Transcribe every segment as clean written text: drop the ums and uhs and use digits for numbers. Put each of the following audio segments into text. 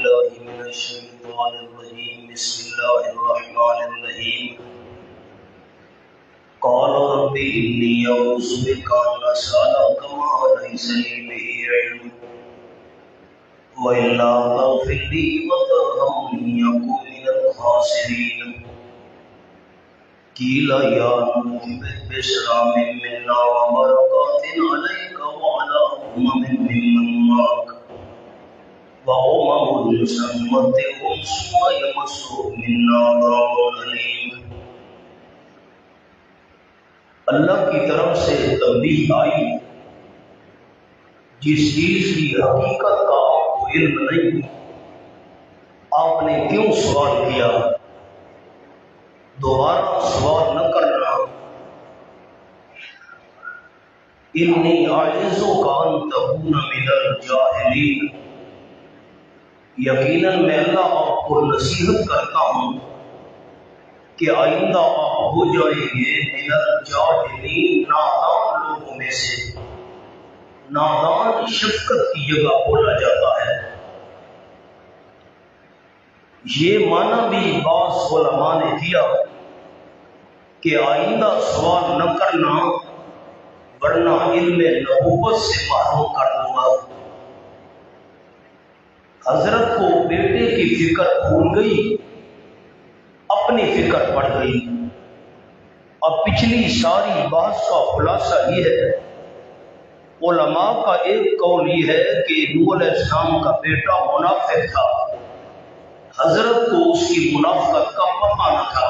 بالله من الشيطان الرجيم بسم الله الرحمن الرحيم قال رب إني أعوذ بك أن أسألك ما ليس لي به علم وإلا تغفر لي وترحمني أكن من الخاسرين قيل يا نوح اهبط بسلام منا وبركات عليك وعلى ممن معك سنمتعهم ثم يمسهم منا عذاب أليم۔ اللہ کی طرف سے تنبیہ آئی، جس چیز کی حقیقت کا آپ کو علم نہیں، آپ نے کیوں سوال کیا؟ دوبارہ سوال نہ کرنا۔ انی اعظک ان تکون من الجاہلین، یقیناً میں اللہ آپ کو نصیحت کرتا ہوں کہ آئندہ آپ ہو جائیں گے من الجاہلین، نادان لوگوں میں سے۔ نادان شفقت کی جگہ بولا جاتا ہے۔ یہ معنی بھی بعض علماء نے کیا کہ آئندہ سوال نہ کرنا ورنہ علم نبوت سے محروم کر دوں گا۔ حضرت کو بیٹے کی فکر بھول گئی، اپنی فکر پڑ گئی۔ اب پچھلی ساری بحث کا خلاصہ یہ ہے، علماء کا ایک قول یہ ہے کہ نوح علیہ السلام کا بیٹا منافق تھا، حضرت کو اس کی منافقت کا پتہ نہ تھا،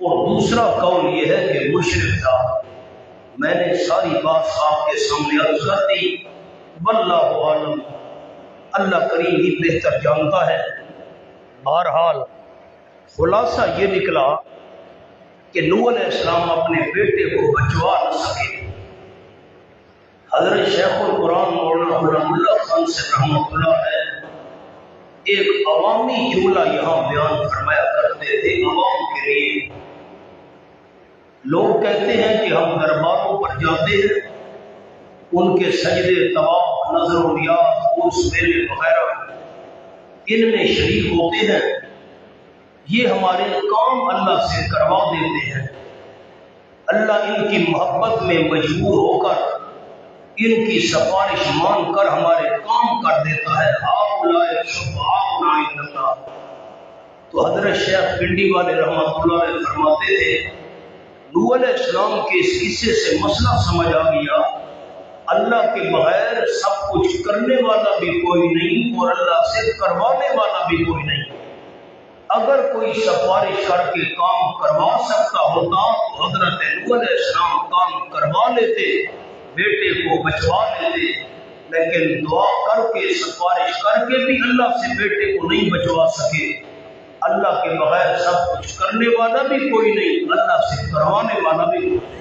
اور دوسرا قول یہ ہے کہ مشرک تھا۔ میں نے ساری بات آپ کے سامنے عرض کر دی، واللہ عالم، اللہ کریم ہی بہتر جانتا ہے۔ بہرحال خلاصہ یہ نکلا کہ نوح علیہ السلام اپنے بیٹے کو بچوا نہ سکے۔ حضرت شیخ القرآن مولانا غلام اللہ خان سے رحمۃ اللہ ہے ایک عوامی جملہ یہاں بیان فرمایا کرتے تھے عوام کے لیے۔ لوگ کہتے ہیں کہ ہم درباروں پر جاتے ہیں، ان کے سجدے، طواف، نظر و نیاز، عرس، میلے وغیرہ ان میں شریک ہوتے ہیں، یہ ہمارے کام اللہ سے کروا دیتے ہیں۔ اللہ ان کی محبت میں مجبور ہو کر ان کی سفارش مان کر ہمارے کام کر دیتا ہے۔ ہؤلاء شفعاؤنا عند اللہ۔ تو حضرت شیخ پنڈی والے رحمۃ اللہ علیہ فرماتے تھے، نوح علیہ السلام کے اس قصے سے مسئلہ سمجھ آ گیا، اللہ کے بغیر سب کچھ کرنے والا بھی کوئی نہیں اور اللہ سے کروانے والا بھی کوئی نہیں۔ اگر کوئی سفارش کر کے کام کروا سکتا ہوتا تو حضرت نوح علیہ السلام کام کروا لیتے، بیٹے کو بچوا لیتے، لیکن دعا کر کے، سفارش کر کے بھی اللہ سے بیٹے کو نہیں بچوا سکے۔ اللہ کے بغیر سب کچھ کرنے والا بھی کوئی نہیں، اللہ سے کروانے والا بھی کوئی نہیں۔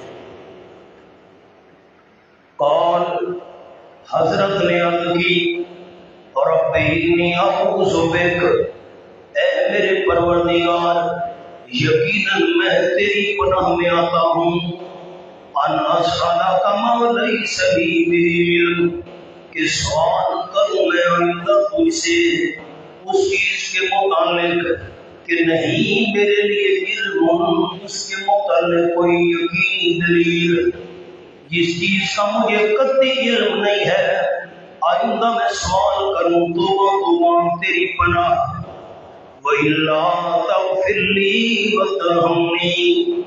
قال، حضرت نے عرض کی، رب انی اعوذ بک، اے میرے پروردگار یقیناً میں تیری پناہ میں آتا ہوں، ان اسألک ما لیس لی بہ علم، کہ سوال کروں میں آئندہ تجھ سے اس چیز کے متعلق کہ نہیں میرے لیے علم، اس کے متعلق کوئی یقین دلیل، جس چیز کا مجھے قطعی علم نہیں ہے، آئندہ میں سوال کروں توبہ تیری پناہ۔ وَإِلَّا تَغْفِرْ لِي وَتَرْحَمْنِي،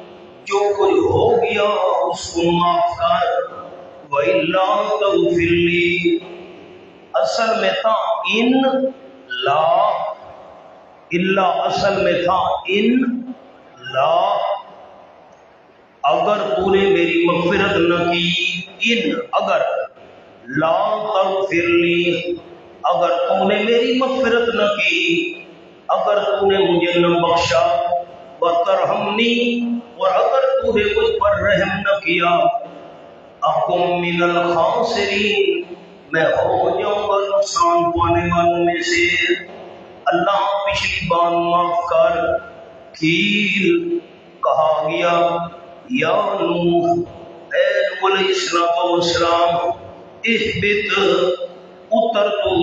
جو کچھ ہو گیا اس کو معاف کر۔ وَإِلَّا تَغْفِرْ لِي، اصل میں تھا ان لا، الا اصل میں تھا ان لا، اگر تو نے میری مغفرت نہ کی، ان اگر، لا تغفر لی اگر تو نے میری مغفرت نہ کی، اگر تو نے مجھے نہ بخشا، وترحمنی اور اگر تو نے مجھ پر رحم نہ کیا، اکن من الخاسرین میں ہو جاؤں گا نقصان پانے والوں میں سے۔ اللہ پچھلی بات معاف کر۔ قیل کہا گیا، یا نوح اے نوح علیہ السلام، اہبط اتر تو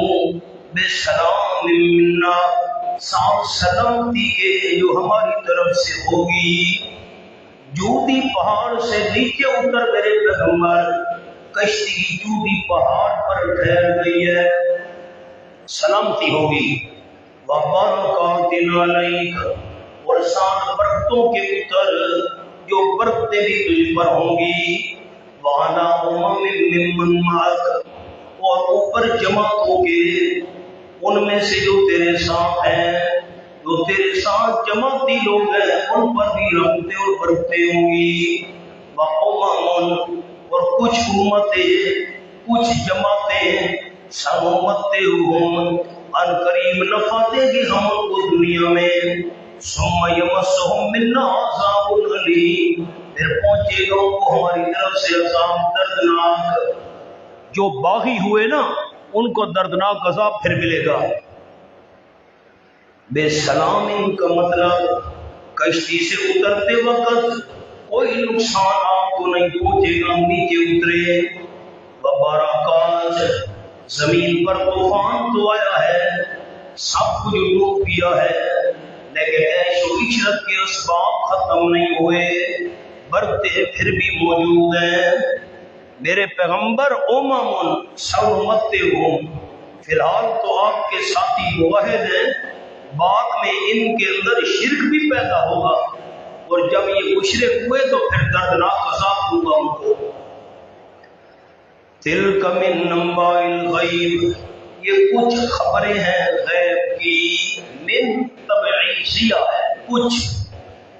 بسلام منا، ساتھ سلامتی کے جو ہماری طرف سے ہوگی۔ جودی پہاڑ سے نیچے اتر میرے پیغمبر، کشتی جودی پہاڑ پر ٹھہر گئی ہے، سلامتی ہوگی۔ وَبَرَكَاتٍ عَلَيْكَ، اور سات برکتوں کے اتر جو برکتیں بھی تجھ پر ہوں گی۔ وَعَلَىٰ أُمَمٍ مِّمَّن مَّعَكَ، اور اوپر جماعت ہوگی ان میں سے جو تیرے ساتھ ہیں، جو تیرے ساتھ جماعتی لوگ ہیں ان پر بھی رحمتیں اور برکتیں ہوں گی۔ وَأُمَمٌ، اور کچھ امتیں، کچھ جماعتیں، سَنُمَتِّعُهُمْ، ان قریب نفع دیں گے ہم ان کو دنیا میں۔ ثُمَّ يَمَسُّهُم مِّنَّا عَذَابٌ أَلِيمٌ، پھر پہنچے گا ان کو ہماری طرف سے عذاب دردناک۔ جو باغی ہوئے نا ان کو دردناک عذاب پھر ملے گا۔ بے سلام ان کا مطلب کشتی سے اترتے وقت کوئی نقصان آپ کو نہیں پہنچے گا، نیچے اترے۔ وبرکات، زمین پر طوفان تو آیا ہے، سب کچھ ڈوب گیا ہے، لیکن عیش و عشرت کے اسباب ختم نہیں ہوئے، برکتیں پھر بھی موجود ہیں۔ میرے پیغمبر امم سنمتعہم، فی الحال تو آپ کے ساتھی موحد ہیں، بعد میں ان کے اندر شرک بھی پیدا ہوگا، اور جب یہ مشرک ہوئے تو پھر دردناک عذاب ہوگا ان کو۔ تلک من انباء الغیب، یہ کچھ خبریں ہیں غیب کی، من تبعیضیہ ہے کچھ،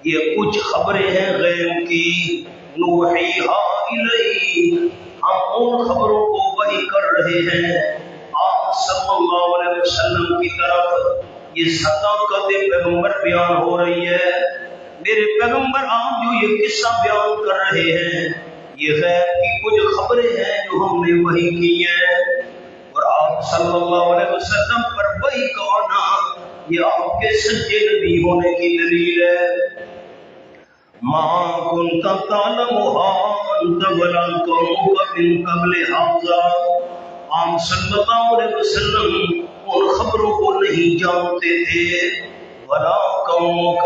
یہ کچھ خبریں ہیں غیب کی، نوحیہا الیک، ہم ان خبروں کو وحی کر رہے ہیں آپ صلی اللہ علیہ وسلم کی طرف۔ یہ صداقت پیغمبر بیان ہو رہی ہے۔ میرے پیغمبر آپ جو یہ قصہ بیان کر رہے ہیں یہ غیب کی کچھ خبریں ہیں جو ہم نے وحی کی ہیں، اور آپ صلی اللہ علیہ وسلم پر وحی کا آنا یہ آپ کے سچے نبی ہونے کی دلیل ہے۔ ما كنت تعلمها انت ولا قومك من قبل هذا، آپ صلی اللہ علیہ وسلم ان خبروں کو نہیں جانتے تھے، ولا قومک،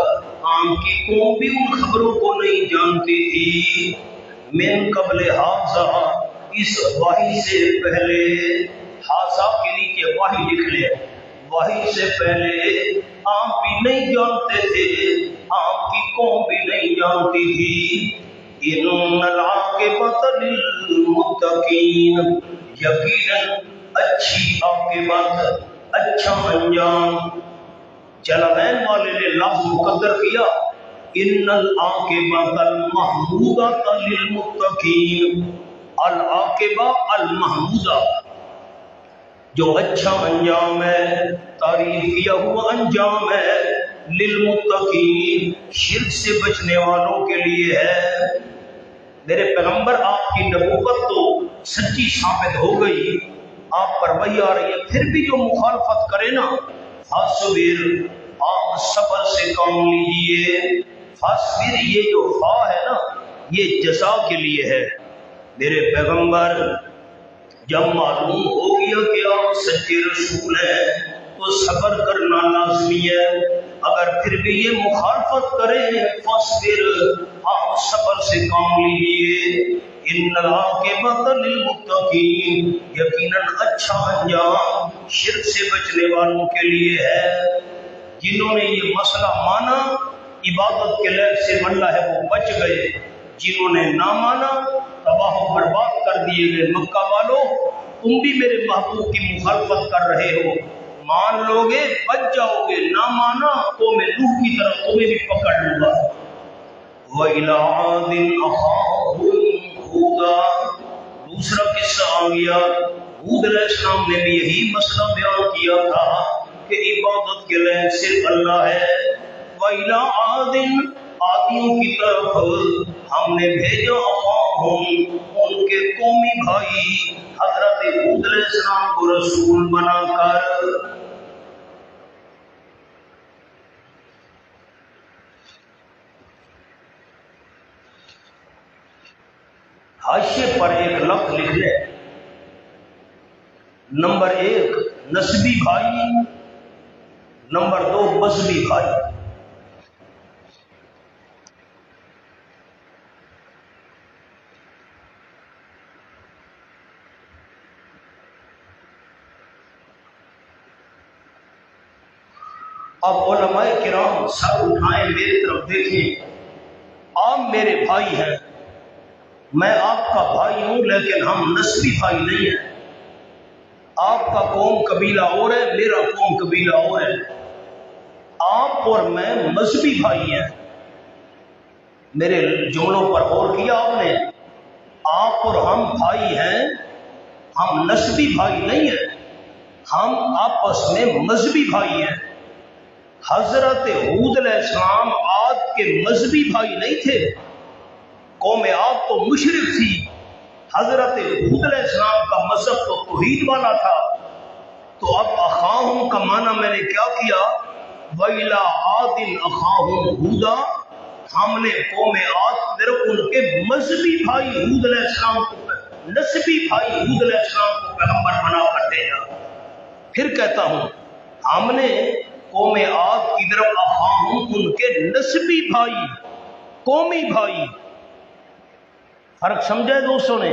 آپ کی قوم بھی ان خبروں کو نہیں جانتی تھی، من قبل ھذا، اس وحی سے پہلے، ھذا کے نیچے وحی لکھ لے، وحی سے پہلے آپ بھی نہیں جانتے تھے، آپ کی قوم بھی نہیں جانتی تھی۔ ان العاقبۃ للمتقین، یقیناً اچھی عاقبت، اچھا انجام، جلالین والے نے لفظ مقدر کیا، ان العاقبۃ المحمودۃ للمتقین، العاقبہ المحمودہ، جو اچھا انجام ہے، تعریف کیا ہوا انجام ہے، للمتقین، شرک سے بچنے والوں کے لیے ہے۔ میرے پیغمبر آپ کی نبوت تو سچی ثابت ہو گئی، آپ پر وحی آ رہی ہے، پھر بھی جو مخالفت کرے نا، فاصبر، آپ صبر سے کام لیجئے، فاصبر، یہ جو فا ہے نا یہ جزا کے لیے ہے۔ میرے پیغمبر جب معلوم ہو گیا کہ آپ سچے رسول ہیں تو صبر کرنا لازمی ہے، اگر پھر بھی یہ مخالفت کریں فاصبر، آپ صبر سے کام لیجئے، ان العاقبۃ للمتقین، یقیناً اچھا انجام شرک سے بچنے والوں کے لیے ہے۔ جنہوں نے یہ مسئلہ مانا عبادت کے لحاظ سے منلہ ہے وہ بچ گئے، جنہوں نے نہ مانا تباہ و برباد کر دیے گئے۔ مکہ والوں تم بھی میرے محبوب کی مخالفت کر رہے ہو، مان لو گے بچ جاؤ گے، نہ مانا تو میں نوح کی طرح تمہیں بھی پکڑ لوں گا۔ وَإِلَىٰ عَادٍ أَخَاهُمْ هُودًا، دوسرا قصہ آ گیا، ہود علیہ السلام نے بھی یہی مسئلہ بیان کیا تھا کہ عبادت کے لائق صرف اللہ ہے۔ وَإِلَىٰ عَادٍ، عادیوں کی طرف ہم نے بھیجا اخاہم، ان کے قومی بھائی حضرت ہود علیہ السلام کو رسول بنا کر۔ حاشیے پر ایک لفظ لکھ لیں، نمبر 1 نسبی بھائی، نمبر 2 مذہبی بھائی. اب علماء کرام سر اٹھائیں میری طرف دیکھیں. آپ میرے بھائی ہیں، میں آپ کا بھائی ہوں، لیکن ہم نسبی بھائی نہیں ہیں. آپ کا قوم قبیلہ اور ہے، میرا قوم قبیلہ اور ہے. آپ اور میں مذہبی بھائی ہیں. میرے جملوں پر غور کیا آپ نے؟ آپ اور ہم بھائی ہیں، ہم نسبی بھائی نہیں ہیں، ہم آپس میں مذہبی بھائی ہیں. حضرت ہود علیہ السلام عاد کے مذہبی بھائی نہیں تھے. قوم عاد تو مشرک تھی. حضرت ہود علیہ السلام کا مذہب تو توحید والا تھا. تو اب اخاہم کا معنی میں نے کیا کیا؟ وَإِلَىٰ عَادٍ أَخَاهُمْ هُودًا. ہم نے قوم عاد کی طرف ان کے مذہبی بھائی ہود علیہ السلام کو، نسبی بھائی ہود علیہ السلام کو پیغمبر بنا کر بھیجا. پھر کہتا ہوں ہم نے قوم عاد کی طرف اخاہم ان کے نسبی بھائی، قومی بھائی. فرق سمجھا دوستوں نے؟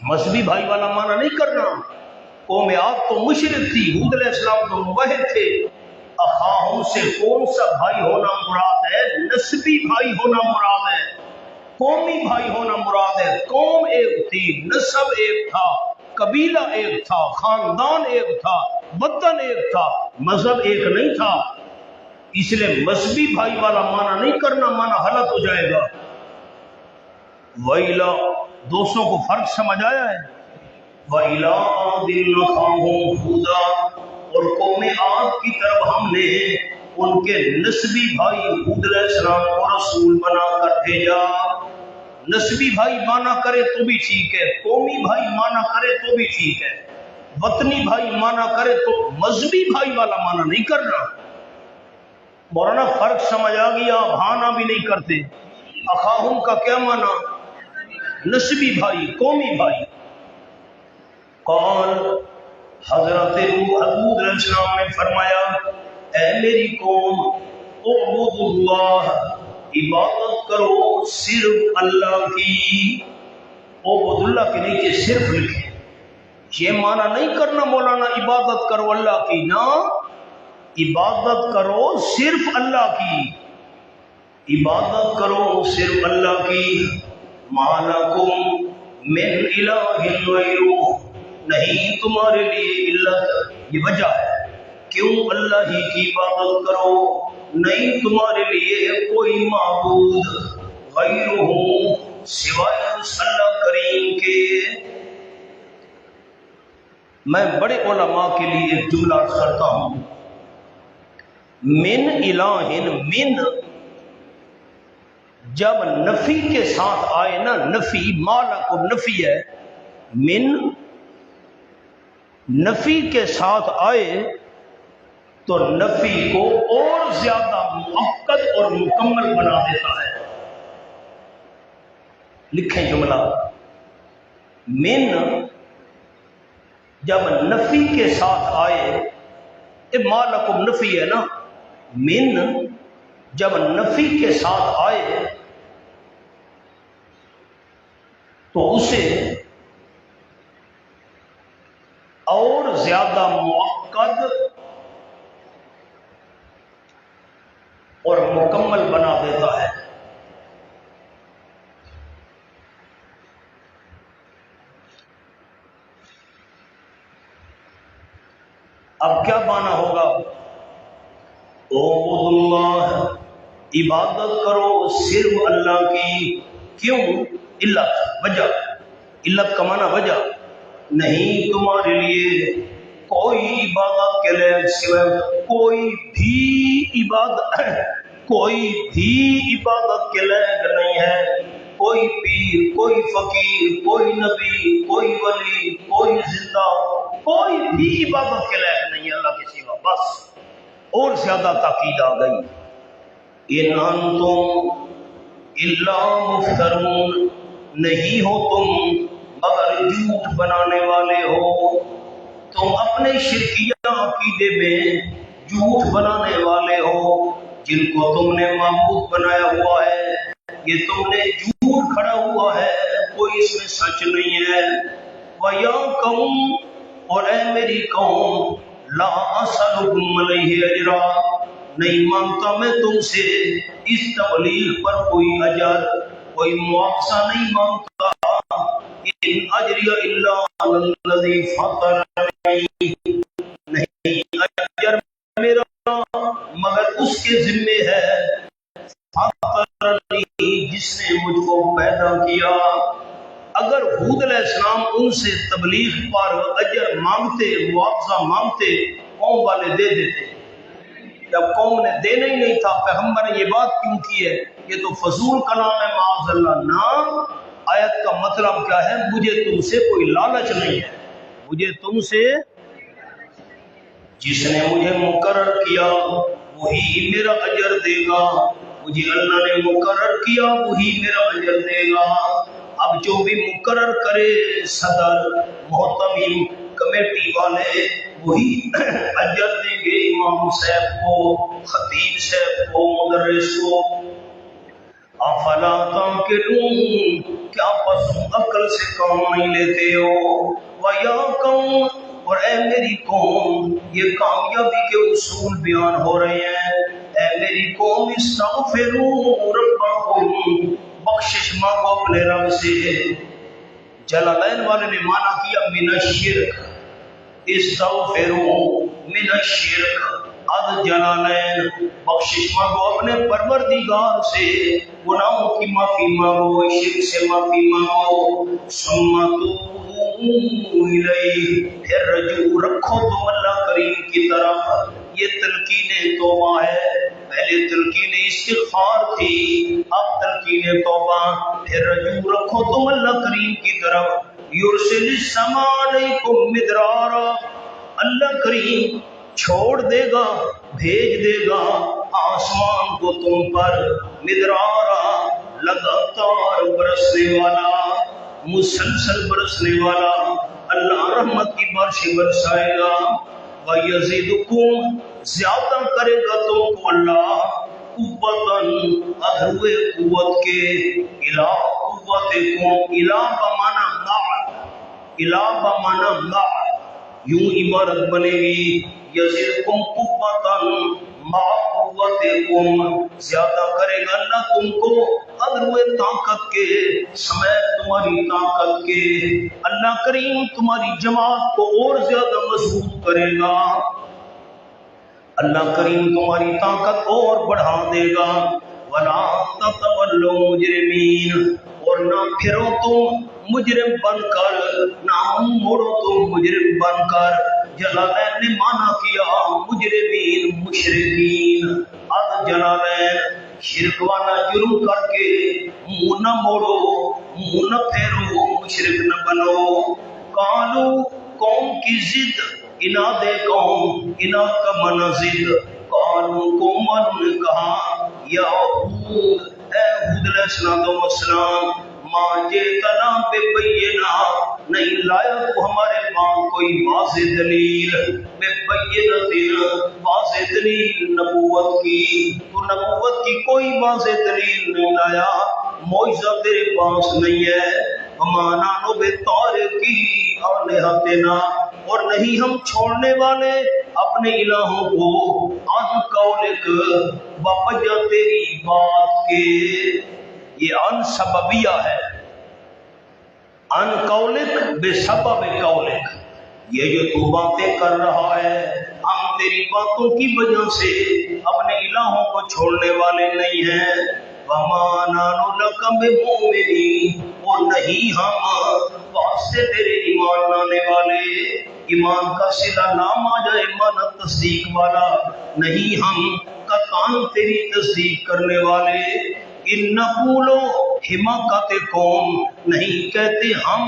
مذہبی بھائی والا معنی نہیں کرنا. قوم عاد تو مشرک تھی، ہود علیہ السلام تو موحد تھے. اخاہم سے کون سا بھائی ہونا مراد ہے؟ نسبی بھائی ہونا مراد ہے، قومی بھائی ہونا مراد ہے. قوم ایک تھی، نسب ایک تھا، قبیلہ ایک تھا، خاندان ایک تھا، وطن ایک تھا، مذہب ایک نہیں تھا. اس لیے مذہبی بھائی والا معنی نہیں کرنا، معنی غلط ہو جائے گا. وَإِلَىٰ دوستوں کو فرق سمجھ آیا ہے؟ وَإِلَىٰ عَادٍ أَخَاهُمْ هُودًا. اور قوم عاد کی طرف ہم نے ان کے نسبی بھائی ہود علیہ السلام کو رسول بنا کر بھیجا. نسبی بھائی مانا کرے تو بھی ٹھیک ہے، قومی بھائی مانا کرے تو بھی ٹھیک ہے، وطنی بھائی مانا کرے تو مذہبی بھائی والا مانا نہیں کرنا. مولانا فرق سمجھ آ گیا؟ آپ ہانا بھی نہیں کرتے. اخاہم کا کیا مانا؟ نسبی بھائی، قومی بھائی. قال حضرت ہود علیہ السلام نے فرمایا اے میری قوم اعبدوا اللہ، عبادت کرو صرف اللہ کی. عبد اللہ کے نیچے صرف لکھے. یہ معنی نہیں کرنا مولانا عبادت کرو اللہ کی، نہ، عبادت کرو صرف اللہ کی، عبادت کرو صرف اللہ کی. ما لکم من الہ غیرہ، نہیں تمہارے لیے علت، یہ وجہ ہے کیوں اللہ ہی کی عبادت کرو. نہیں تمہارے لیے کوئی معبود غیرہ سوائے اللہ کریم کے. میں بڑے علماء کے لیے ایک جملہ عرض کرتا ہوں. من الہ، من جب نفی کے ساتھ آئے نا، نفی، مالا کو نفی ہے، من نفی کے ساتھ آئے تو نفی کو اور زیادہ مؤکد اور مکمل بنا دیتا ہے. لکھیں جملہ، من جب نفی کے ساتھ آئے، ما لکم نفی ہے نا، من جب نفی کے ساتھ آئے تو اسے اور زیادہ مؤکد اور مکمل بنا دیتا ہے. اب کیا معنی ہوگا؟ اعبدوا اللہ، عبادت کرو صرف اللہ کی. کیوں؟ علت، وجہ. علت کا معنی وجہ. نہیں تمہارے لیے کوئی عبادت کے لیے سوائے، کوئی بھی عبادت، کوئی بھی عبادت کے لائق نہیں ہے. کوئی پیر، کوئی فقیر، کوئی نبی، کوئی ولی، کوئی زندہ، کوئی بھی عبادت کے لائق نہیں ہے اللہ کے سوا. بس اور زیادہ تاکید آ گئی. ان انتم الا مفترون، نہیں ہو تم مگر جھوٹ بنانے والے ہو. تم اپنے شرکیہ عقیدے میں جھوٹ بنانے والے ہو، جن کو تم نے معبود بنایا ہوا ہے، یہ تم نے جھوٹ کھڑا ہوا ہے، کوئی اس میں سچ نہیں ہے۔ وَيَا قَوْمُ، اور اے میری قوم، لا أَسْأَلُكُمْ عَلَيْهِ أَجْرًا، نہیں مانگتا میں تم سے اس تبلیغ پر کوئی اجر، کوئی معاوضہ نہیں مانگتا۔ ان اجری الا علی الذی فطرنی، نہیں اجر میرا مگر اس کے ذمے ہے فطرنی، جس نے مجھ کو پیدا کیا۔ اگر حود علیہ السلام ان سے تبلیغ پر اجر مانگتے، معاوضہ مانگتے، قوم والے دے دیتے۔ جب قوم نے دینا ہی نہیں تھا، پیغمبر نے یہ بات کیوں کی ہے؟ یہ تو فضول کلام ہے معاذ اللہ۔ نہ، آیت کا مطلب کیا ہے؟ مجھے تم سے کوئی لالچ نہیں ہے، مجھے تم سے، جس نے مجھے مقرر کیا وہی میرا اجر دے گا، مجھے اللہ نے مقرر کیا وہی میرا اجر دے گا۔ اب جو بھی مقرر کرے صدر، محتمم، کمیٹی والے، وہی اجر دیں گے امام صاحب کو، خطیب صاحب کو، مدرس کو۔ افلا تعقلون، کیا پس عقل سے کام نہیں لیتے ہو؟ وَيَا قَوْمُ، اور اے میری قوم، یہ کامیابی کے اصول بیان ہو رہے ہیں۔ اے میری قوم، استغفروا ربکم، بخشش مانگو اپنے رب سے۔ جلالین والے نے مانا کیا من الشرک، استغفروا من الشرک، از جلالین، بخشش مانگو اپنے پروردگار سے، گناہوں کی معافی مانگو، شرک سے معافی مانگو۔ ثم توبوا الیہ، پھر رجوع رکھو تم اللہ کریم کی طرف۔ یہ تلقین توبہ ہے، پہلے تلقین استغفار تھی، اب تلقین توبہ، پھر رجوع رکھو تم اللہ کریم کی طرف۔ یرسل السماء علیکم مدرارا، اللہ کریم چھوڑ دے گا، بھیج دے گا آسمان کو تم پر، مدرارا، لگاتار برسنے والا، مسلسل برسنے والا، اللہ رحمت کی بارش برسائے گا۔ وَيَزِدُكُمْ، زیادہ کرے گا تم کو اللہ، قوتاً، ادھروے قوت کے، الہ قوتکم، الہ بمانا مع، الہ بمانا مع، یوں عبارت بنے گی، یزدکم قوتاً مع قوتکم، زیادہ کرے گا اللہ تم کو ادھروے طاقت کے، سمیت تمہاری طاقت کے۔ اللہ کریم تمہاری جماعت کو اور زیادہ مضبوط کرے گا، اللہ کریم تمہاری طاقت اور بڑھا دے گا۔ وَلَا تَتَوَلُّوا مُجْرِمِينَ، اور نہ پھرو تم مجرم بن کر، نہ موڑو تم مجرم بن کر۔ جلالین نے مانا کیا مجرمین، مشرکین، از جلالین، شرک والا جرم کر کے منہ نہ موڑو، منہ نہ پھیرو، مشرک نہ بنو۔ قالو، قوم کی ضد، اناد قوم، اناد کا معنی ضد۔ قالو، قوم والوں نے کہا، یا ہود، اے ہود علیہ السلام، ما جئتنا ببینہ، نہیں لایا تو ہمارے پاس کوئی واضح دلیل، ببینۃ، واضح دلیل نبوت کی، تو نبوت کی کوئی واضح دلیل نہیں لایا، معجزہ تیرے پاس نہیں ہے۔ وما نحن بتارکی آلہتنا، اور نہیں ہم چھوڑنے والے اپنے الہوں کو، عن قولک، بوجہ تیری بات کے۔ یہ ان سببیہ ہے، ان قولک بسبب قولک، یہ جو تو باتیں کر رہا ہے ہم تیری باتوں کی وجہ سے اپنے الہوں کو چھوڑنے والے نہیں ہیں۔ وما نحن لک بمؤمنین، اور نہیں ہم واسطے تیرے ایمان لانے والے، ایمان کا صلہ نام آ جائے مانا تصدیق والا، نہیں ہم قطعاً تیری تصدیق کرنے والے۔ ان نقول حماقت قوم، نہیں کہتے ہم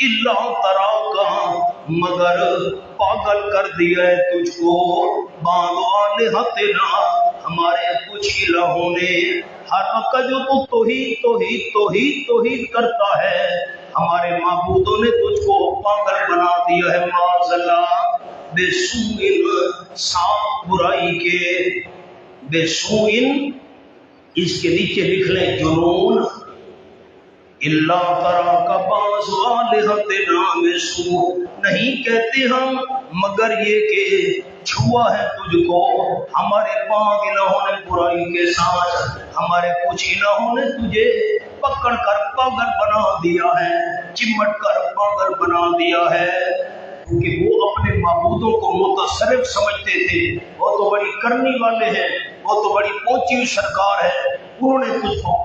الا تراکا، مگر پاگل کر دیا ہے تجھ کو، بعض آلہتنا، ہمارے کچھ الہوں نے، ہر وقت جو تو توحید توحید توحید توحید کرتا ہے، ہمارے معبودوں نے تجھ کو پاگل بنا دیا ہے، معاذ اللہ۔ بے سوء، صاف برائی کے، بے سوئن اس کے نیچے لکھ لیں جنون، اللہ ترا کا باز والہتنا میں سو، نہیں کہتے ہم مگر یہ کہ چھوا ہے تجھ کو ہمارے پاک الہوں نے برائی کے ساتھ، ہمارے کچھ الہوں نے تجھے پکڑ کر پاگل بنا دیا ہے، چمٹ کر پاگل بنا دیا ہے، کیونکہ وہ اپنے معبودوں کو متصرف سمجھتے تھے، وہ تو بڑی کرنی والے ہیں، وہ تو بڑی پہنچی ہوئی سرکار ہے، انہوں نے تجھ کو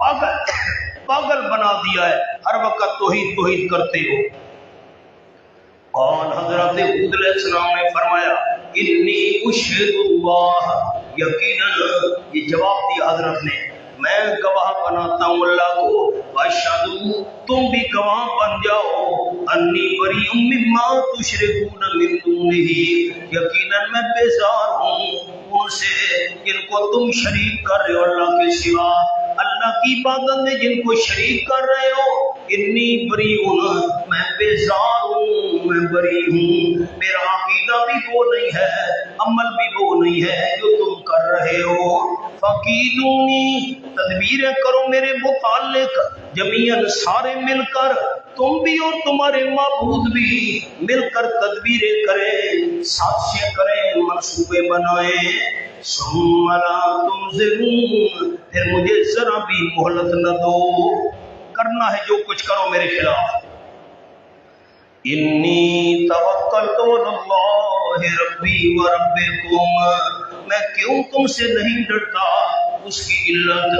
پاگل بنا دیا ہے، ہر وقت توحید کرتے ہو۔ اور حضرت ہود علیہ السلام نے فرمایا انی اشہد اللہ، یقیناً یہ جواب دیا حضرت نے، میں گواہ بناتا ہوں اللہ کو، واشہدو تم بھی گواہ بن جاؤ، انی بریء مما تشرکون من دونہ، یقیناً میں بیزار ہوں ان سے جن کو تم شریک کر رہے ہو اللہ کے سوا، اللہ کی عبادت میں جن کو شریک کر رہے ہو، انی بریء میں بیزار ہوں، میں بری ہوں، میرا عقیدہ بھی وہ نہیں ہے، عمل بھی وہ نہیں ہے جو تم کر رہے ہو، فقیدونی تدبیریں کرو میرے متعلق، جمیعاً سارے مل کر، تم بھی اور تمہارے معبود بھی مل کر تدبیریں کریں، سازشیں کریں، منصوبے بنائیں، ثم لا تنظرون، پھر مجھے ذرا بھی مہلت نہ دو، کرنا ہے جو کچھ کرو میرے خلاف۔ انی توکلت علی اللہ ربی و ربکم، میں کیوں تم سے نہیں ڈرتا، اس کی علت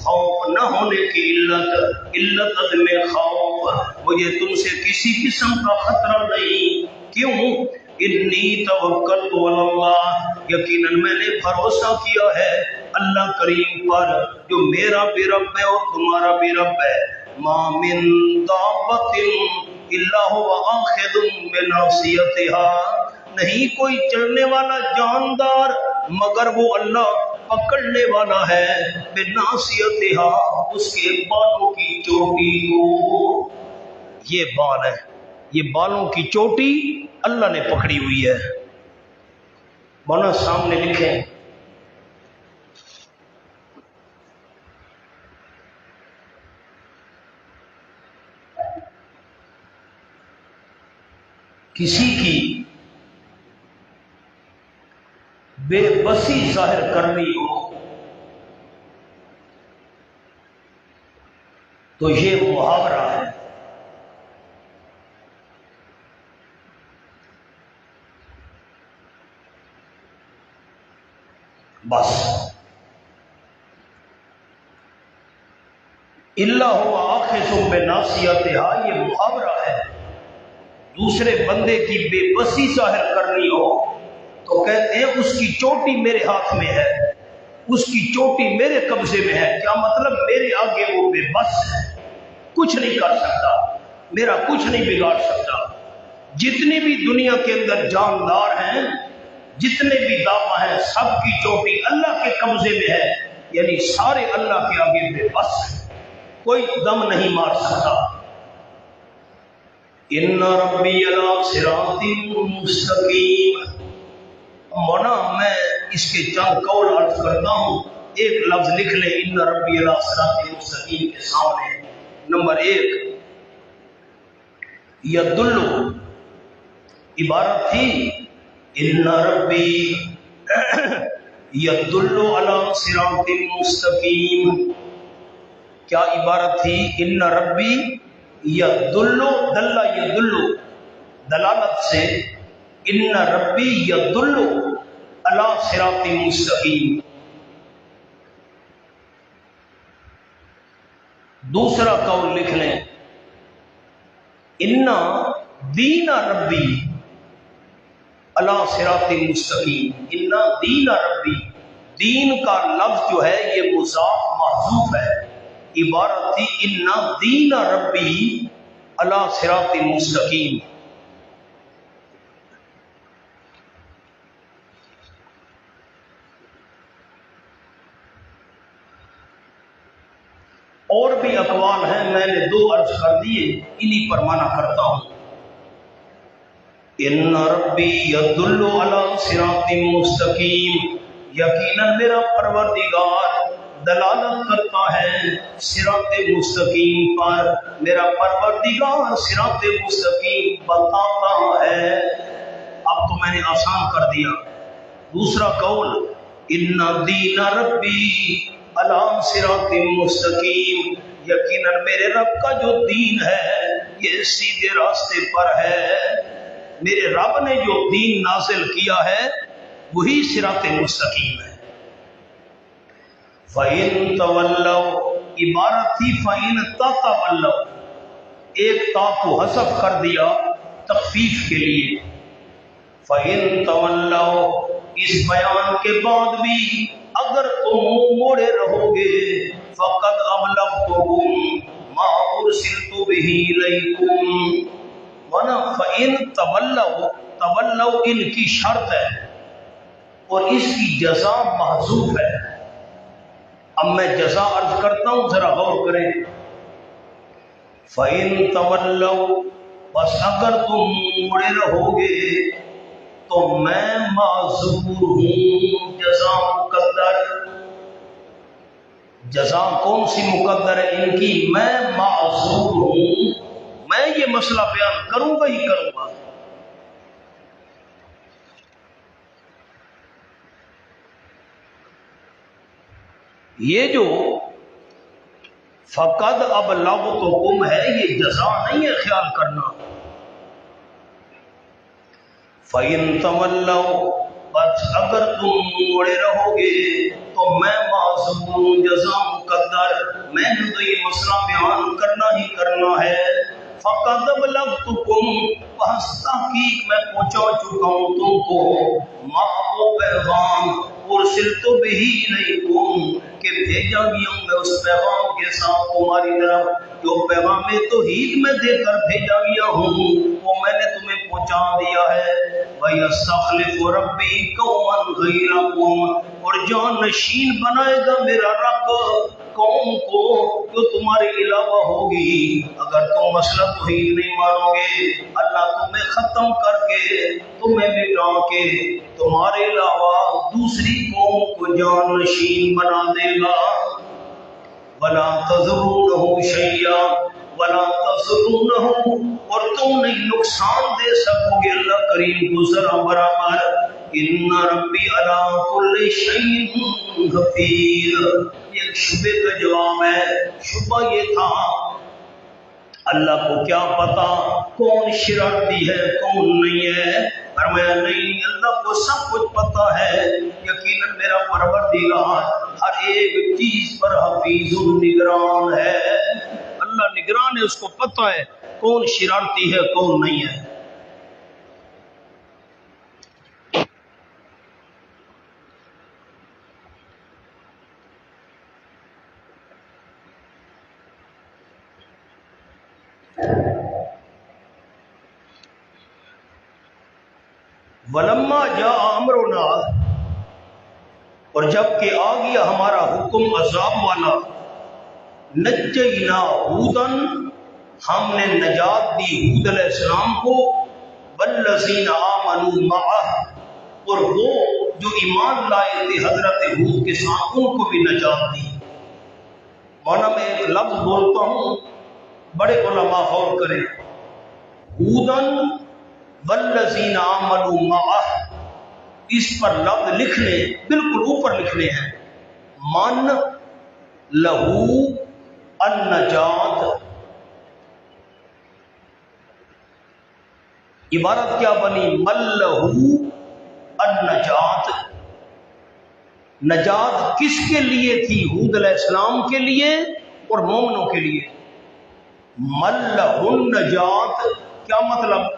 خوف نہ ہونے کی علت عدم خوف، مجھے تم سے کسی قسم کا خطرہ نہیں، کیوں؟ انی توکلت علی اللہ، یقیناً میں نے بھروسہ کیا ہے اللہ کریم پر جو میرا بھی رب ہے اور تمہارا بھی رب ہے، ما من دابۃ الا هو آخذ بناصیتها، نہیں کوئی چلنے والا جاندار مگر وہ اللہ پکڑنے والا ہے، بناصیتها اس کے بالوں کی چوٹی کو، یہ بال ہے، یہ بالوں کی چوٹی اللہ نے پکڑی ہوئی ہے، مولانا سامنے لکھیں کسی کی بے بسی ظاہر کرنی ہو تو یہ محاورہ ہے، بس اللہ هو آخذ بناصیتها، یہ محاورہ ہے، دوسرے بندے کی بے بسی ظاہر کرنی ہو تو کہتے ہیں اس کی چوٹی میرے ہاتھ میں ہے، اس کی چوٹی میرے قبضے میں ہے، کیا مطلب میرے آگے وہ بے بس ہے، کچھ نہیں کر سکتا، میرا کچھ نہیں بگاڑ سکتا، جتنی بھی دنیا کے اندر جاندار ہیں، جتنے بھی دعویٰ ہیں، سب کی چوٹی اللہ کے قبضے میں ہے، یعنی سارے اللہ کے آگے بے بس ہیں، کوئی دم نہیں مار سکتا۔ ان ربی علی صراط مستقیم، مونا میں اس کے چند قول عرض کرتا ہوں، ایک لفظ لکھ لیں ان ربی علی صراط مستقیم کے سامنے، نمبر 1 یدل، عبارت تھی ان ربی یدل علی صراط مستقیم، کیا عبارت تھی؟ ان ربی یدل، دل یدل، دلالت سے ان ربی یدل علی صراط مستقیم۔ دوسرا قول لکھ لیں ان دین ربی علی صراط مستقیم، ان دین ربی، دین کا لفظ جو ہے یہ مضاف محذوف ہے، عبارت تھی ان دین ربی علی صراط مستقیم۔ اور بھی اقوال ہیں، میں نے 2 عرض کر دیے، انہی پر مانا کرتا ہوں۔ ان ربی یدل علی صراط مستقیم، یقیناً میرا پروردگار دلالت کرتا ہے صراط مستقیم پر، میرا پروردگار صراط مستقیم بتاتا ہے۔ اب تو میں نے آسان کر دیا۔ دوسرا قول، ان دین ربی علی صراط مستقیم، یقیناً میرے رب کا جو دین ہے یہ سیدھے راستے پر ہے، میرے رب نے جو دین نازل کیا ہے وہی صراط مستقیم ہے۔ فَإِن تَوَلَّوْا، عبارت تھی فَإِن تَتَوَلَّوْا، ایک تا کو حذف کر دیا تخفیف کے لیے۔ فَإِن تَوَلَّوْا، اس بیان کے بعد بھی اگر تم منہ موڑے رہو گے، فَقَدْ أَبْلَغْتُكُمْ مَا أُرْسِلْتُ بِهِ إِلَيْكُمْ، ورنہ فَإِن تَوَلَّوْا، تولو ان کی شرط ہے اور اس کی جزا محذوف ہے۔ اب میں جزا عرض کرتا ہوں، ذرا غور کریں۔ فَإِن تَوَلَّوْا، بس اگر تم مڑے رہو گے تو میں معذور ہوں، جزا مقدر۔ جزا کون سی مقدر ہے ان کی؟ میں معذور ہوں، میں یہ مسئلہ بیان کروں گا ہی کروں گا۔ یہ جو فقد ابلغتکم ہے یہ جزا نہیں ہے، خیال کرنا۔ فَإِن تَوَلَّوْا، بس اگر تم موڑے رہو گے تو میں معذور ہوں، جزا مقدر، میں نے تو یہ مسئلہ بیان کرنا ہی کرنا ہے۔ فَقَدْ أَبْلَغْتُكُمْ، بس تحقیق میں پہنچا چکا ہوں تم کو، ما وہ پیغام أُرْسِلْتُ بِهِ إِلَيْكُمْ، کہ بھیجا گیا ہوں میں اس پیغام کے ساتھ تمہاری طرف، جو پیغام توحید میں دے کر بھیجا گیا ہوں وہ میں نے تمہیں پہنچا دیا ہے۔ وَيَسْتَخْلِفُ رَبِّي قَوْمًا غَيْرَكُمْ، اور جان نشین بنائے گا میرا رب قوم کو جو تمہارے علاوہ ہوگی۔ اگر تم مسئلہ توحید نہیں مانو گے، اللہ تمہیں ختم کر کے، تمہیں مٹا کے تمہارے علاوہ دوسری قوم کو جان نشین بنا دے گا۔ وَلَا تَضُرُّونَهُ شَيْئًا وَلَا تَضُرُّونَهُ، اور تم نہیں نقصان دے سکو گے اللہ کریم کو ذرا برابر۔ إِنَّ رَبِّي عَلَىٰ كُلِّ شَيْءٍ حَفِيظٌ، یہ شبے کا جواب ہے۔ شبہ یہ تھا اللہ کو کیا پتا کون شرارتی ہے کون نہیں ہے، فرمایا نہیں، اللہ کو سب کچھ پتا ہے، یقیناً میرا پروردگار ہر ایک چیز پر حفیظ نگران ہے۔ اللہ نگران ہے، اس کو پتا ہے کون شرارتی ہے کون نہیں ہے۔ وَلَمَّا جَاءَ أَمْرُنَا، اور جب کہ آ گیا ہمارا حکم عذاب والا، نجینا ہودن، ہم نے نجات دی ہود علیہ السلام کو، والذین آمنوا معہ، اور وہ جو ایمان لائے تھے حضرت ہود کے ساتھ ان کو بھی نجات دی۔ مولانا میں ایک لفظ بولتا ہوں، بڑے علماء غور کریں، ہودن والذین آمنوا معہ، اس پر لفظ لکھنے بالکل اوپر لکھنے ہیں، من لہو النجات، عبارت کیا بنی؟ من لہو النجات، نجات کس کے لیے تھی؟ ہود علیہ السلام کے لیے اور مومنوں کے لیے۔ من لہو النجات کیا مطلب؟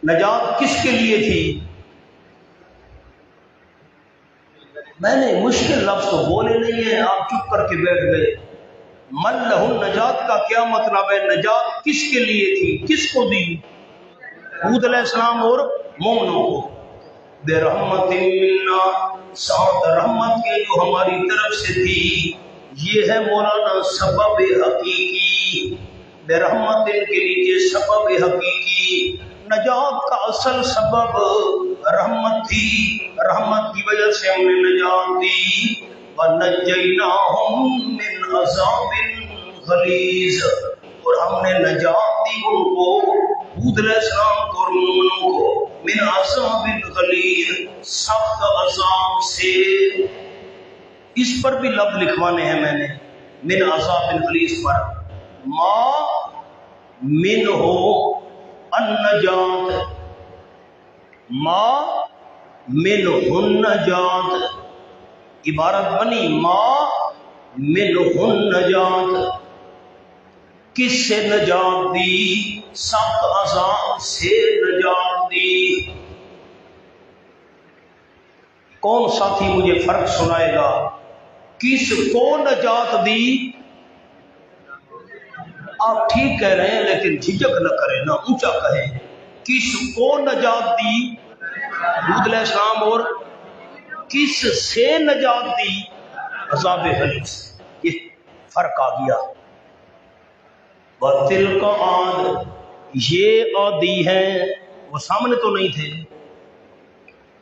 نجات کس کے لیے تھی؟ میں نے مشکل لفظ تو بولے نہیں ہیں، آپ چپ کر کے بیٹھ گئے۔ من لہ النجات کا کیا مطلب ہے؟ نجات کس کے لیے تھی؟ کس کو دی؟ ہود علیہ السلام اور مومنوں کو۔ بے رحمت منا، ساتھ رحمت کے جو ہماری طرف سے تھی، یہ ہے مولانا سبب حقیقی۔ بے رحمت کے لیے سبب حقیقی، نجات کا اصل سبب رحمت تھی، رحمت کی وجہ سے ہم نے نجات دی۔ وَنَجَّيْنَاهُمْ مِنْ عَذَابٍ غَلِيظٍ، اور ہم نے نجات دی ان کو، ہود علیہ السلام کو اور مومنوں کو، من عذاب غلیظ، سخت عذاب سے۔ اس پر بھی لفظ لکھوانے ہیں میں نے، من عذاب غلیظ پر، ما من ہو النجات، ما من النجات، عبارت بنی ما من النجات، کس سے نجات دی؟ سخت عذاب سے نجات دی۔ کون ساتھی مجھے فرق سنائے گا؟ کس کو نجات دی؟ آپ ٹھیک کہہ رہے ہیں لیکن جھجک نہ کریں، نہ اونچا کہیں۔ کس کو نجات دی؟ ہود علیہ السلام، اور کس سے نجات دی؟ عذاب غلیظ۔ یہ فرق آ گیا۔ وَتِلْكَ عَادٌ، یہ عادی ہیں، وہ سامنے تو نہیں تھے۔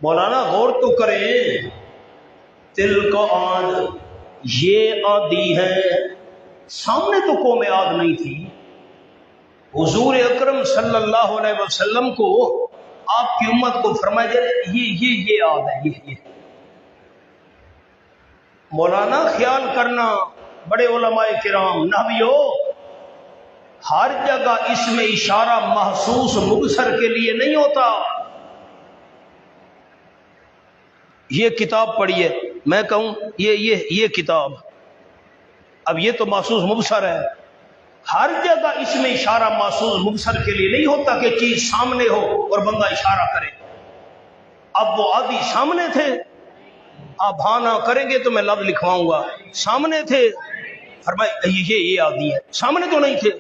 مولانا غور تو کریں، تِلْكَ عَادٌ، یہ عادی ہیں، سامنے تو قوم عاد نہیں تھی۔ حضور اکرم صلی اللہ علیہ وسلم کو، آپ کی امت کو فرمایا جائے یہ عاد ہے، یہ مولانا خیال کرنا، بڑے علماء کرام نحویو، ہر جگہ اس میں اشارہ محسوس مبصر کے لیے نہیں ہوتا۔ یہ کتاب پڑھیے، میں کہوں یہ کتاب، اب یہ تو محسوس مبصر ہے، ہر جگہ اس میں اشارہ محسوس مبصر کے لیے نہیں ہوتا کہ چیز سامنے ہو اور بندہ اشارہ کرے۔ اب وہ عادی سامنے تھے، آپ ہاں نہ کریں گے تو میں لفظ لکھواؤں گا، سامنے تھے، فرمایا یہ عادی ہے، سامنے تو نہیں تھے۔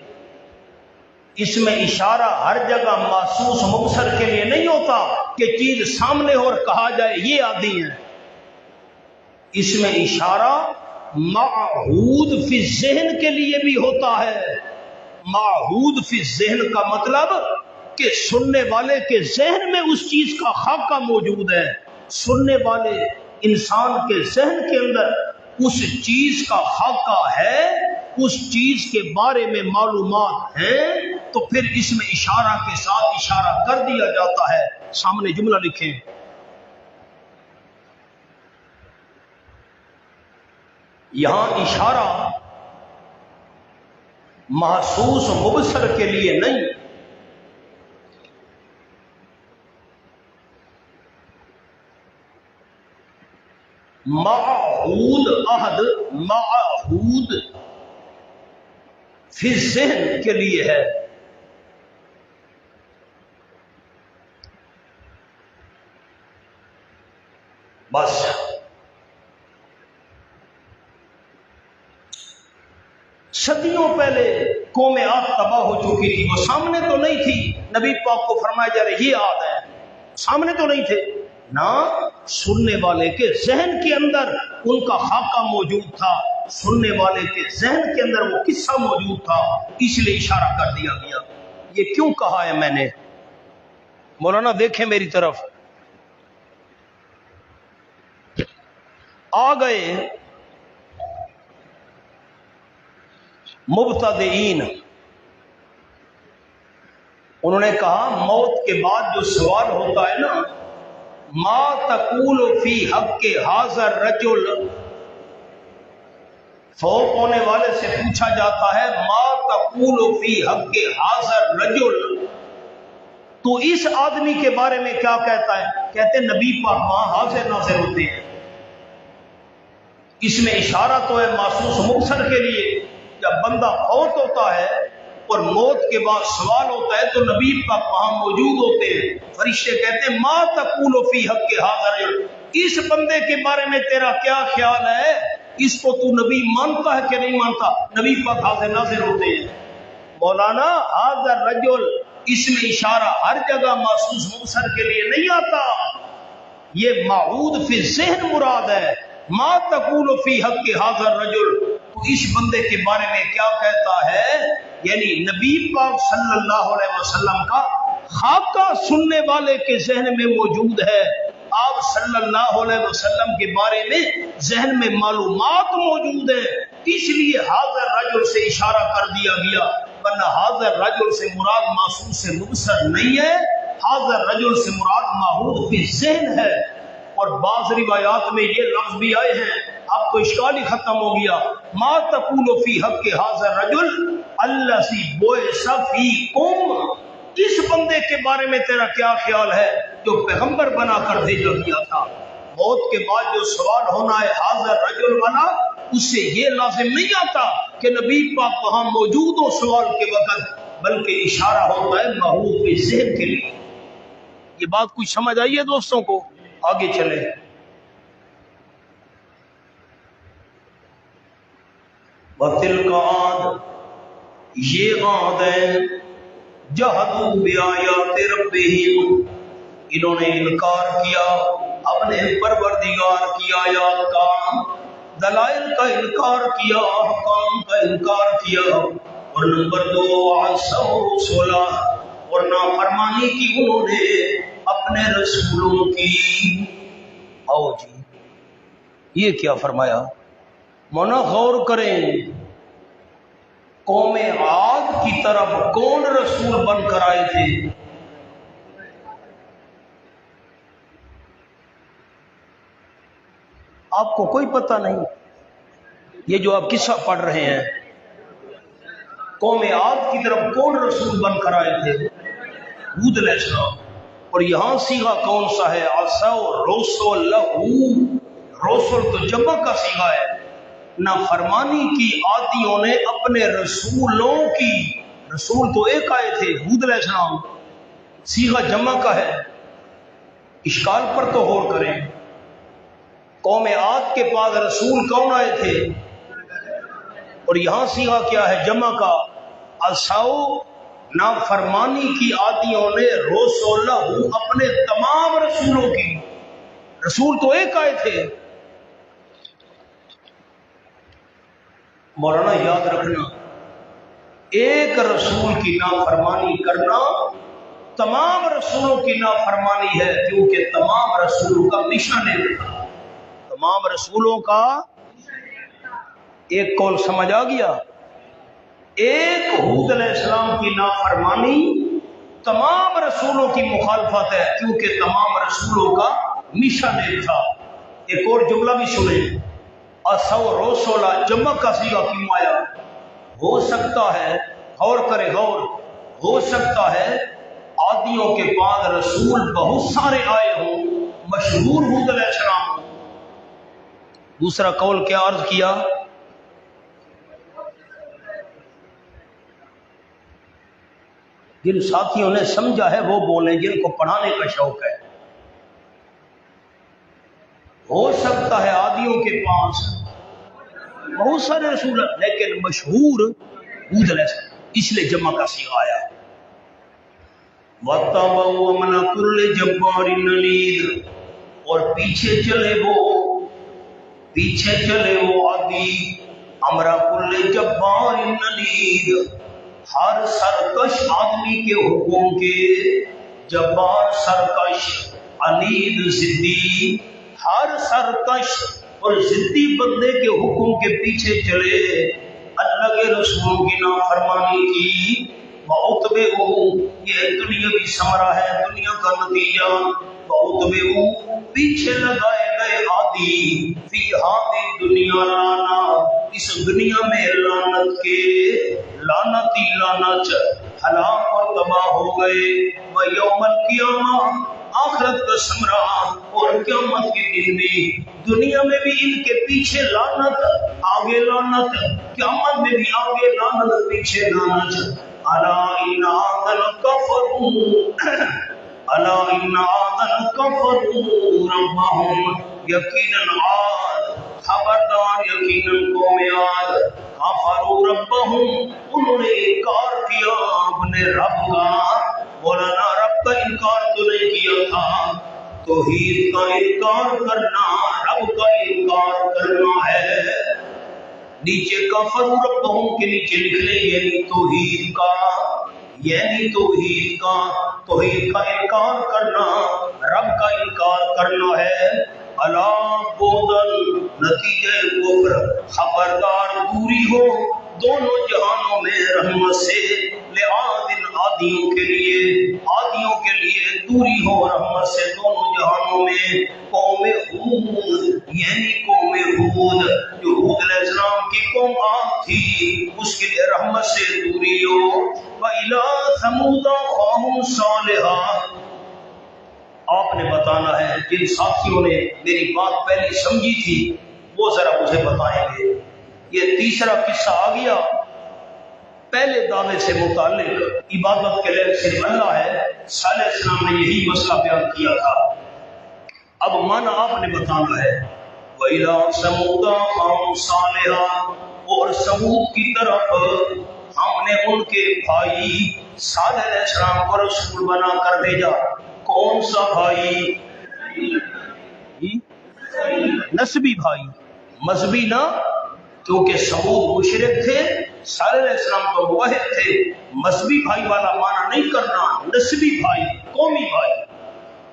اس میں اشارہ ہر جگہ محسوس مبصر کے لیے نہیں ہوتا کہ چیز سامنے ہو اور کہا جائے یہ عادی ہے۔ اس میں اشارہ معہود فی ذہن کے لیے بھی ہوتا ہے۔ معہود فی ذہن کا مطلب کہ سننے والے کے ذہن میں اس چیز کا خاکہ موجود ہے، سننے والے انسان کے ذہن کے اندر اس چیز کا خاکہ ہے، اس چیز کے بارے میں معلومات ہیں، تو پھر اس میں اشارہ کے ساتھ اشارہ کر دیا جاتا ہے۔ سامنے جملہ لکھیں، یہاں اشارہ محسوس مبصر کے لیے نہیں، معہود عہد، معہود فی ذہن کے لیے ہے۔ بس صدیوں پہلے قوم عاد تباہ ہو چکی تھی، وہ سامنے تو نہیں تھی، نبی پاک کو فرمایا جا رہا ہے یہ عاد ہے، سامنے تو نہیں تھے، نہ سننے والے کے ذہن کے اندر ان کا خاکہ موجود تھا، سننے والے کے ذہن کے اندر وہ قصہ موجود تھا، اس لیے اشارہ کر دیا گیا۔ یہ کیوں کہا ہے میں نے؟ مولانا دیکھیں میری طرف، آ گئے مبتدئین، انہوں نے کہا موت کے بعد جو سوال ہوتا ہے نا، ما تقول فی حق حاضر رجل، فوت ہونے والے سے پوچھا جاتا ہے ما تقول فی حق حاضر رجل، تو اس آدمی کے بارے میں کیا کہتا ہے؟ کہتے نبی پاک وہاں حاضر ناظر ہوتے ہیں۔ اس میں اشارہ تو ہے محسوس مبصر کے لیے، جب بندہ فوت ہوتا ہے اور موت کے بعد سوال ہوتا ہے تو نبی پاک وہاں موجود ہوتے ہیں۔ فرشتے کہتے ہیں ما تقول فی حق حاضر، اس بندے کے بارے میں تیرا کیا خیال ہے، اس کو تو نبی مانتا ہے کہ نہیں مانتا؟ نبی پاک حاضر ناظر ہوتے ہیں۔ مولانا حاضر رجل، اس میں اشارہ ہر جگہ محسوس مبصر کے لیے نہیں آتا، یہ معہود فی ذہن مراد ہے۔ ما تقول فی حق حاضر رجل، تو اس بندے کے بارے میں کیا کہتا ہے، یعنی نبی پاک صلی اللہ علیہ وسلم کا خاکہ سننے والے کے ذہن میں موجود ہے، آپ صلی اللہ علیہ وسلم کے بارے میں ذہن میں معلومات موجود ہے، اس لیے حاضر رجل سے اشارہ کر دیا گیا، ورنہ حاضر رجل سے مراد معصوم سے مبصر نہیں ہے، حاضر رجل سے مراد معہود فی ذہن ہے۔ اور بعض روایات میں یہ لفظ بھی آئے ہیں، اب تو اشکال ہی ختم ہو گیا، ما تقول فی حق حاضر رجل الذی بعث فیکم، اس بندے کے بارے میں تیرا کیا خیال ہے جو پیغمبر بنا کر بھیجا گیا تھا؟ موت کے بعد جو سوال ہونا ہے حاضر رجل والا، اس سے یہ لازم نہیں آتا کہ نبی پاک وہاں موجود ہو سوال کے وقت، بلکہ اشارہ ہوتا ہے محبوب کے ذہن کے لیے۔ یہ بات کچھ سمجھ آئی ہے دوستوں کو؟ آگے چلیں۔ وَتِلْكَ عَادٌ، یہ عاد ہے، جَحَدُوا بِآیَاتِ رَبِّهِمْ، انہوں نے انکار کیا اپنے پروردگار کی آیات کا، دلائل کا انکار کیا، احکام کا انکار کیا، اور نمبر 2 وَعَصَوْا رُسُلَهُ، اور نافرمانی کی انہوں نے اپنے رسولوں کی۔ آؤ جی، یہ کیا فرمایا؟ مونا غور کریں، قوم عاد کی طرف کون رسول بن کر آئے تھے؟ آپ کو کوئی پتہ نہیں؟ یہ جو آپ قصہ پڑھ رہے ہیں، قوم عاد کی طرف کون رسول بن کر آئے تھے؟ ہود علیہ السلام۔ اور یہاں صیغہ کون سا ہے؟ عصوا رسلہ، رسول تو جمع کا صیغہ ہے، نافرمانی کی عادیوں نے اپنے رسولوں کی، رسول تو ایک آئے تھے ہود علیہ السلام، صیغہ جمع کا ہے، اشکال پر تو غور کریں۔ قوم عاد کے پاس رسول کون آئے تھے؟ اور یہاں صیغہ کیا ہے؟ جمع کا، عصوا، نافرمانی کی عادیوں نے رسولہ، اپنے تمام رسولوں کی، رسول تو ایک آئے تھے۔ مولانا یاد رکھنا، ایک رسول کی نافرمانی کرنا تمام رسولوں کی نافرمانی ہے، کیونکہ تمام رسولوں کا مشن ہے، تمام رسولوں کا۔ ایک قول سمجھ آ گیا؟ ایک ہود علیہ السلام کی نافرمانی تمام رسولوں کی مخالفت ہے، کیونکہ تمام رسولوں کا مشن ایک تھا۔ ایک اور جملہ بھی سنیں، عصوا رسلہ، جمع کا صیغہ کیوں آیا؟ ہو سکتا ہے، غور کرے غور، ہو سکتا ہے عادیوں کے بعد رسول بہت سارے آئے ہوں، مشہور ہود علیہ السلام ہوں۔ دوسرا قول کیا عرض کیا؟ جن ساتھیوں نے سمجھا ہے وہ بولیں، جن کو پڑھانے کا شوق ہے۔ ہو سکتا ہے عادیوں کے پاس بہت سارے رسول، لیکن مشہور ہود علیہ السلام، اس لیے جمع کا صیغہ آیا۔ وَاتَّبَعُوا أَمْرَ كُلِّ جَبَّارٍ عَنِيدٍ، اور پیچھے چلے وہ عادی، امر کل جبار عنید، ہر سرکش آدمی کے حکم کے، جبار سرکش، عنید ضدی، ہر سرکش اور ضدی بندے کے حکم کے پیچھے چلے، اللہ کے رسولوں کی نافرمانی کی۔ بہت بے یہ دنیاوی ثمرہ ہے، دنیا کا نتیجہ، بہت بے پیچھے لگائے گئے عادی، فی ہادی دنیا لانا، اس دنیا میں لعنت کے، لعنتی لعنت، ہلاک اور تباہ ہو گئے۔ ویوم القیامہ، آخرت کا ثمرہ اور قیامت کے دن بھی، دنیا میں بھی ان کے پیچھے لعنت، آگے لعنت، قیامت میں بھی آگے لعنت پیچھے لعنت۔ الا ان عاد کفروا، الا ان عاد کفروا ربهم، یقینا عاد، خبردار یقینا قوم عاد، کفروا ربهم، انہوں نے انکار کیا اپنے رب کا۔ مولانا رب کا انکار تو نہیں کیا تھا، توحید کا انکار کرنا رب کا انکار کرنا ہے۔ نیچے کفروا ربهم کے نیچے لکھ لیں، یعنی توحید کا، یعنی توحید کا انکار کرنا، رب کا انکار کرنا ہے۔ الا بودن نتیجہ کفر، خبردار دوری ہو دونوں جہانوں میں رحمت سے، لعادن عادیوں کے لیے دوری ہو رحمت سے دونوں جہانوں میں۔ قوم ہود یعنی قوم ہود، جو ہود علیہ السلام کی قوم عاد تھی، اس کے لیے رحمت سے دوری ہو۔ وَإِلَىٰ ثَمُودَ أَخَاهُمْ صَالِحًا، آپ نے بتانا ہے جن ساتھیوں نے میری بات پہلے سمجھی تھی وہ ذرا مجھے بتائیں گے۔ یہ تیسرا قصہ آ گیا، پہلے دعوے سے متعلق عبادت کے لیے صرف اللہ ہے، صالح علیہ السلام نے یہی مسئلہ بیان کیا تھا۔ اب معنی آپ نے بتانا ہے۔ وَإِلَىٰ ثَمُودَ أَخَاهُمْ صَالِحًا، اور سمود کی طرف ہم نے ان کے بھائی صالح علیہ السلام کو رسول بنا کر بھیجا۔ کون سا بھائی؟ نسبی بھائی، مذہبی نہ، کیونکہ سمود مشرک تھے، صالح علیہ السلام تو موحد تھے۔ مذہبی بھائی والا معنی نہیں کرنا، نسبی بھائی، قومی بھائی۔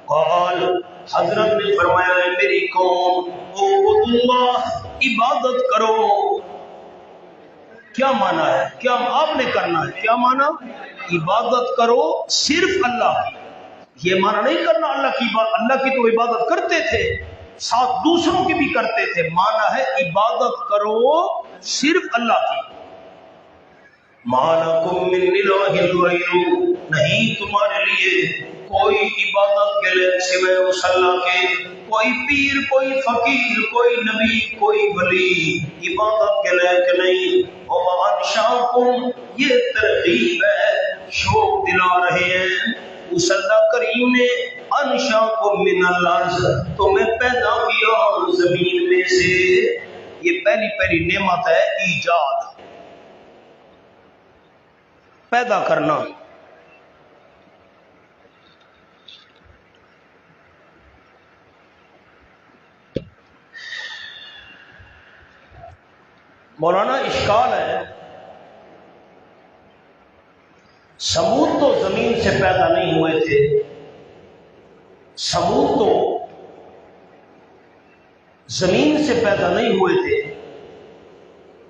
قال، حضرت نے فرمایا ہے میری قوم، اعبدوا اللہ، عبادت کرو۔ کیا معنی ہے؟ کیا آپ نے کرنا ہے؟ کیا معنی؟ عبادت کرو صرف اللہ کی۔ یہ معنی نہیں کرنا اللہ کی تو عبادت کرتے تھے، ساتھ دوسروں کی بھی کرتے تھے۔ معنی ہے عبادت کرو صرف اللہ کی۔ مَا لَكُم مِّنْ إِلَٰهٍ غَيْرُهُ، نہیں تمہارے لیے کوئی عبادت کے لیے سوائے اس اللہ کے، کوئی پیر، کوئی فقیر، کوئی نبی، کوئی ولی عبادت کے لیے نہیں۔ وَأَنشَأَكُمْ، یہ ترغیب ہے، شوق دلا رہے ہیں اس اللہ کریم نے۔ انشاءکم من الارض، تمہیں پیدا کیا زمین میں سے۔ یہ پہلی نعمت ہے ایجاد، پیدا کرنا۔ مولانا اشکال ہے، سمود تو زمین سے پیدا نہیں ہوئے تھے، سمود تو زمین سے پیدا نہیں ہوئے تھے،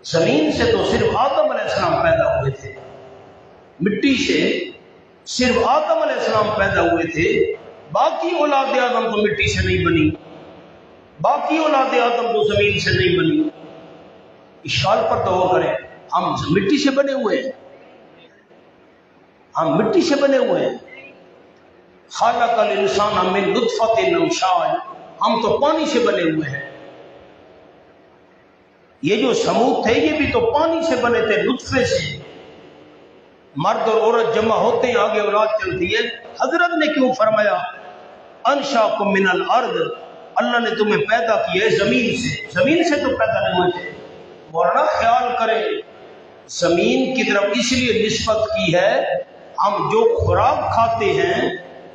زمین سے تو صرف آدم علیہ السلام پیدا ہوئے تھے، مٹی سے صرف آدم علیہ السلام پیدا ہوئے تھے۔ باقی اولاد آدم تو مٹی سے نہیں بنی، باقی اولاد آدم تو زمین سے نہیں بنی۔ اشکال پر تو وہ کریں، ہم مٹی سے بنے ہوئے ہیں، ہم مٹی سے بنے ہوئے ہیں۔ خالق الانسان من نطفۃ امشاج، ہم تو پانی سے بنے ہوئے ہیں۔ یہ جو سمود تھے یہ بھی تو پانی سے بنے تھے، نطفے سے۔ مرد اور عورت جمع ہوتے ہیں، آگے اولاد چلتی ہے۔ حضرت نے کیوں فرمایا انشاکم من الارض، اللہ نے تمہیں پیدا کیا ہے زمین سے، زمین سے تو پیدا نہیں ہوئے تھے۔ مولانا خیال کریں، زمین کی طرف اس لیے نسبت کی ہے، ہم جو خوراک کھاتے ہیں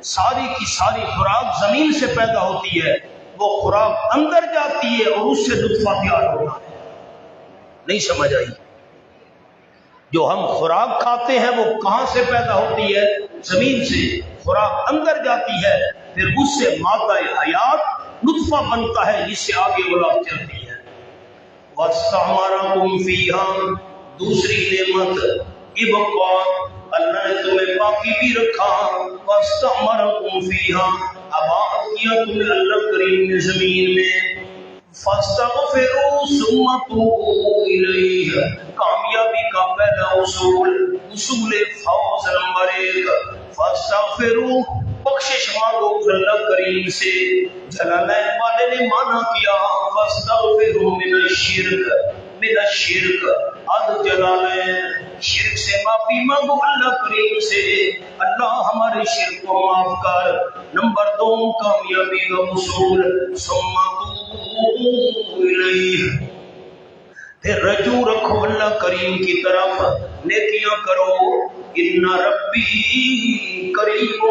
ساری کی ساری خوراک زمین سے پیدا ہوتی ہے، وہ خوراک اندر جاتی ہے اور اس سے نطفہ تیار ہوتا ہے۔ نہیں سمجھ آئی؟ جو ہم خوراک کھاتے ہیں وہ کہاں سے پیدا ہوتی ہے؟ زمین سے۔ خوراک اندر جاتی ہے، پھر اس سے مادہ حیات نطفہ بنتا ہے، جس سے آگے اولاد چلتی ہے۔ وَاسْتَعْمَرَكُمْ فِيهَا، دوسری نعمت ابقاء، اللہ نے تمہیں باقی بھی رکھا۔ وَاسْتَعْمَرَكُمْ فِيهَا، آباد کیا تمہیں اللہ کریم نے زمین میں۔ فَاسْتَغْفِرُوا ثُمَّ تُوبُوا إِلَيْهِ، کامیابی کا پہلا اصول فوز نمبر 1، فَاسْتَغْفِرُوا، بخشش مانگو اللہ کریم سے۔ جلالین والے نے مانا کیا فَاسْتَغْفِرُوا مِنَ الشِّرْكِ، عد جلالین، شرک سے معافی مانگو اللہ کریم سے، اللہ ہمارے شرک کو معاف کر۔ نمبر 2 کامیابی کا اصول، ثم توبوا الیہ، پھر رجوع رکھو اللہ کریم کی طرف، نیکیاں کرو۔ ان ربی قریب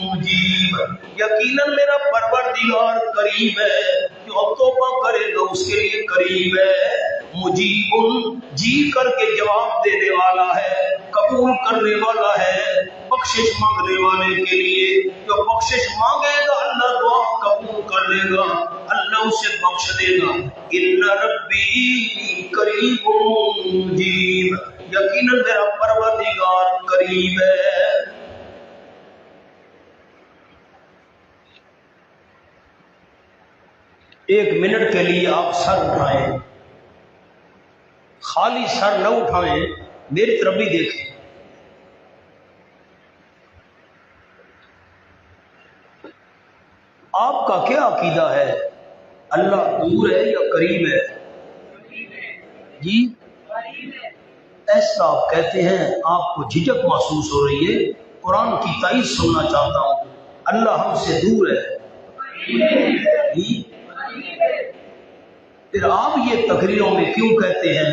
مجیب، یقیناً میرا پروردگار قریب ہے، جو توبہ کرے گا اس کے لیے قریب ہے۔ مجیب، جی کر کے جواب دینے والا ہے۔ قبول کرنے والا ہے بخشش مانگنے والے کے لیے. جو بخشش مانگے گا اللہ دعا قبول کر لے گا, اللہ اسے بخش دے گا. ان ربی قریب مجیب, یقیناً میرا پروردگار قریب ہے. ایک منٹ کے لیے آپ سر اٹھائیں, خالی سر نہ اٹھائیں, میری طرف بھی دیکھیں. آپ کا کیا عقیدہ ہے, اللہ دور ہے یا قریب ہے؟ جی ایسا آپ کہتے ہیں, آپ کو جھجک محسوس ہو رہی ہے. قرآن کی تائید سننا چاہتا ہوں, اللہ ہم سے دور ہے. جی پھر آپ یہ تقریروں میں کیوں کہتے ہیں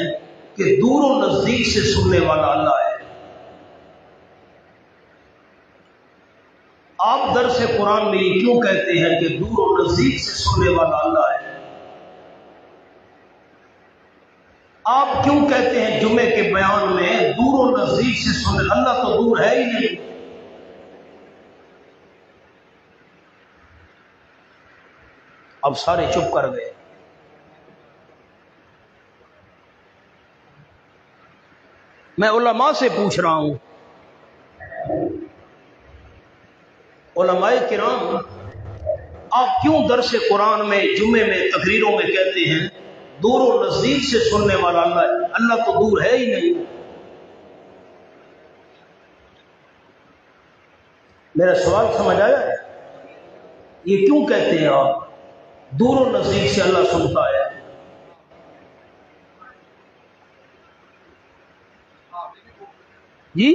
کہ دور و نزدیک سے سننے والا اللہ ہے؟ آپ درس قرآن میں یہ کیوں کہتے ہیں کہ دور و نزدیک سے سننے والا اللہ ہے؟ آپ کیوں کہتے ہیں جمعے کے بیان میں دور و نزدیک سے سننے, اللہ تو دور ہے ہی نہیں. اب سارے چپ کر گئے. میں علماء سے پوچھ رہا ہوں, علماء کرام آپ کیوں درس قرآن میں جمعے میں تقریروں میں کہتے ہیں دور و نزدیک سے سننے والا اللہ ہے؟ اللہ تو دور ہے ہی نہیں. میرا سوال سمجھ آیا ہے؟ یہ کیوں کہتے ہیں آپ دور و نزدیک سے اللہ سنتا ہے؟ جی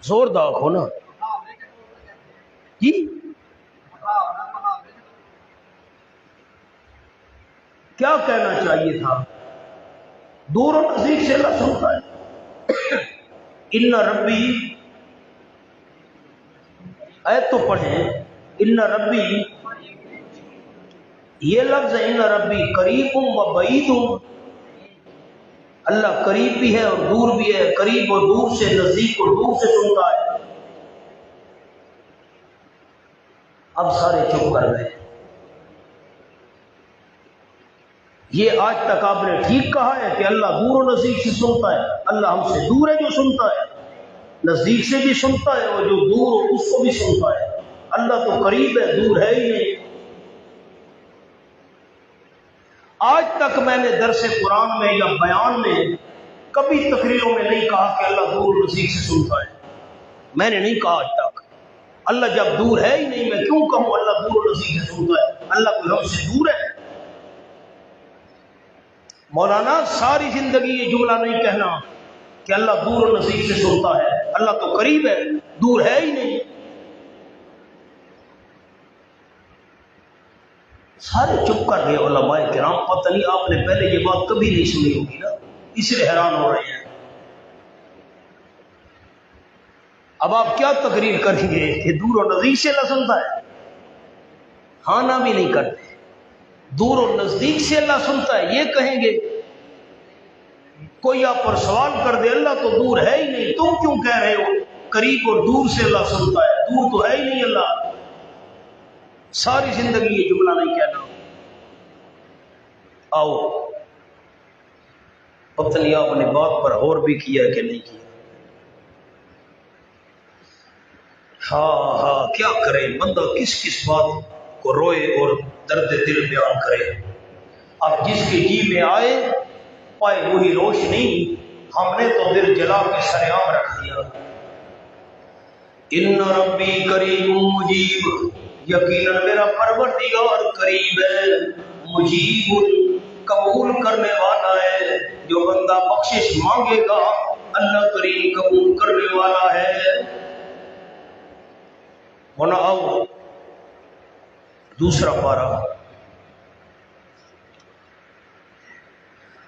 زور داغ ہو نا. جی کیا کہنا چاہیے تھا؟ دور و نزدیک سے اللہ سنتا ہے. ان ربی, آیت تو پڑھیں, ان ربی, یہ لفظ ہے ان ربی قریب و بعید. اللہ قریب بھی ہے اور دور بھی ہے, قریب اور دور سے, نزدیک اور دور سے سنتا ہے. اب سارے چپ کر گئے. یہ آج تک آپ نے ٹھیک کہا ہے کہ اللہ دور و نزدیک سے سنتا ہے؟ اللہ ہم سے دور ہے جو سنتا ہے, نزدیک سے بھی سنتا ہے, اور جو دور ہو اس کو بھی سنتا ہے. اللہ تو قریب ہے, دور ہے ہی نہیں. آج تک میں نے درس قرآن میں یا بیان میں کبھی تقریروں میں نہیں کہا کہ اللہ دور و نزدیک سے سنتا ہے. میں نے نہیں کہا آج تک. اللہ جب دور ہے ہی نہیں, میں کیوں کہوں اللہ دور و نزدیک سے سنتا ہے؟ اللہ کوئی ہم سے دور ہے؟ مولانا ساری زندگی یہ جملہ نہیں کہنا کہ اللہ دور و نزدیک سے سنتا ہے. اللہ تو قریب ہے, دور ہے ہی نہیں. سارے چپ کر گئے علماء کرام. پتہ نہیں آپ نے پہلے یہ بات کبھی نہیں سنی ہوگی نا, اس لیے حیران ہو رہے ہیں. اب آپ کیا تقریر کریں گے کہ دور و نزدیک سے اللہ سنتا ہے؟ ہاں نہ بھی نہیں کرتے. دور و نزدیک سے اللہ سنتا ہے یہ کہیں گے. کوئی آپ پر سوال کر دے اللہ تو دور ہے ہی نہیں, تم کیوں کہہ رہے ہو قریب اور دور سے اللہ سنتا ہے؟ دور تو ہے ہی نہیں اللہ. ساری زندگی یہ جملہ نہیں کہنا. آؤ, پتہ نہیں آپ نے بات پر غور بھی کیا کہ نہیں کیا. ہاں کیا کرے بندہ, کس کس بات کو روئے اور درد دل بیان کرے. اب جس کے جی میں آئے پائے وہی روشنی, ہم نے تو دل جلا کے سریام رکھ دیا. ان ربی قریب مجیب, یقیناً میرا پروردگار قریب ہے, مجیب قبول کرنے والا ہے. جو بندہ بخشش مانگے گا اللہ کریم قبول کرنے والا ہے. ہونا آؤ دوسرا پارا.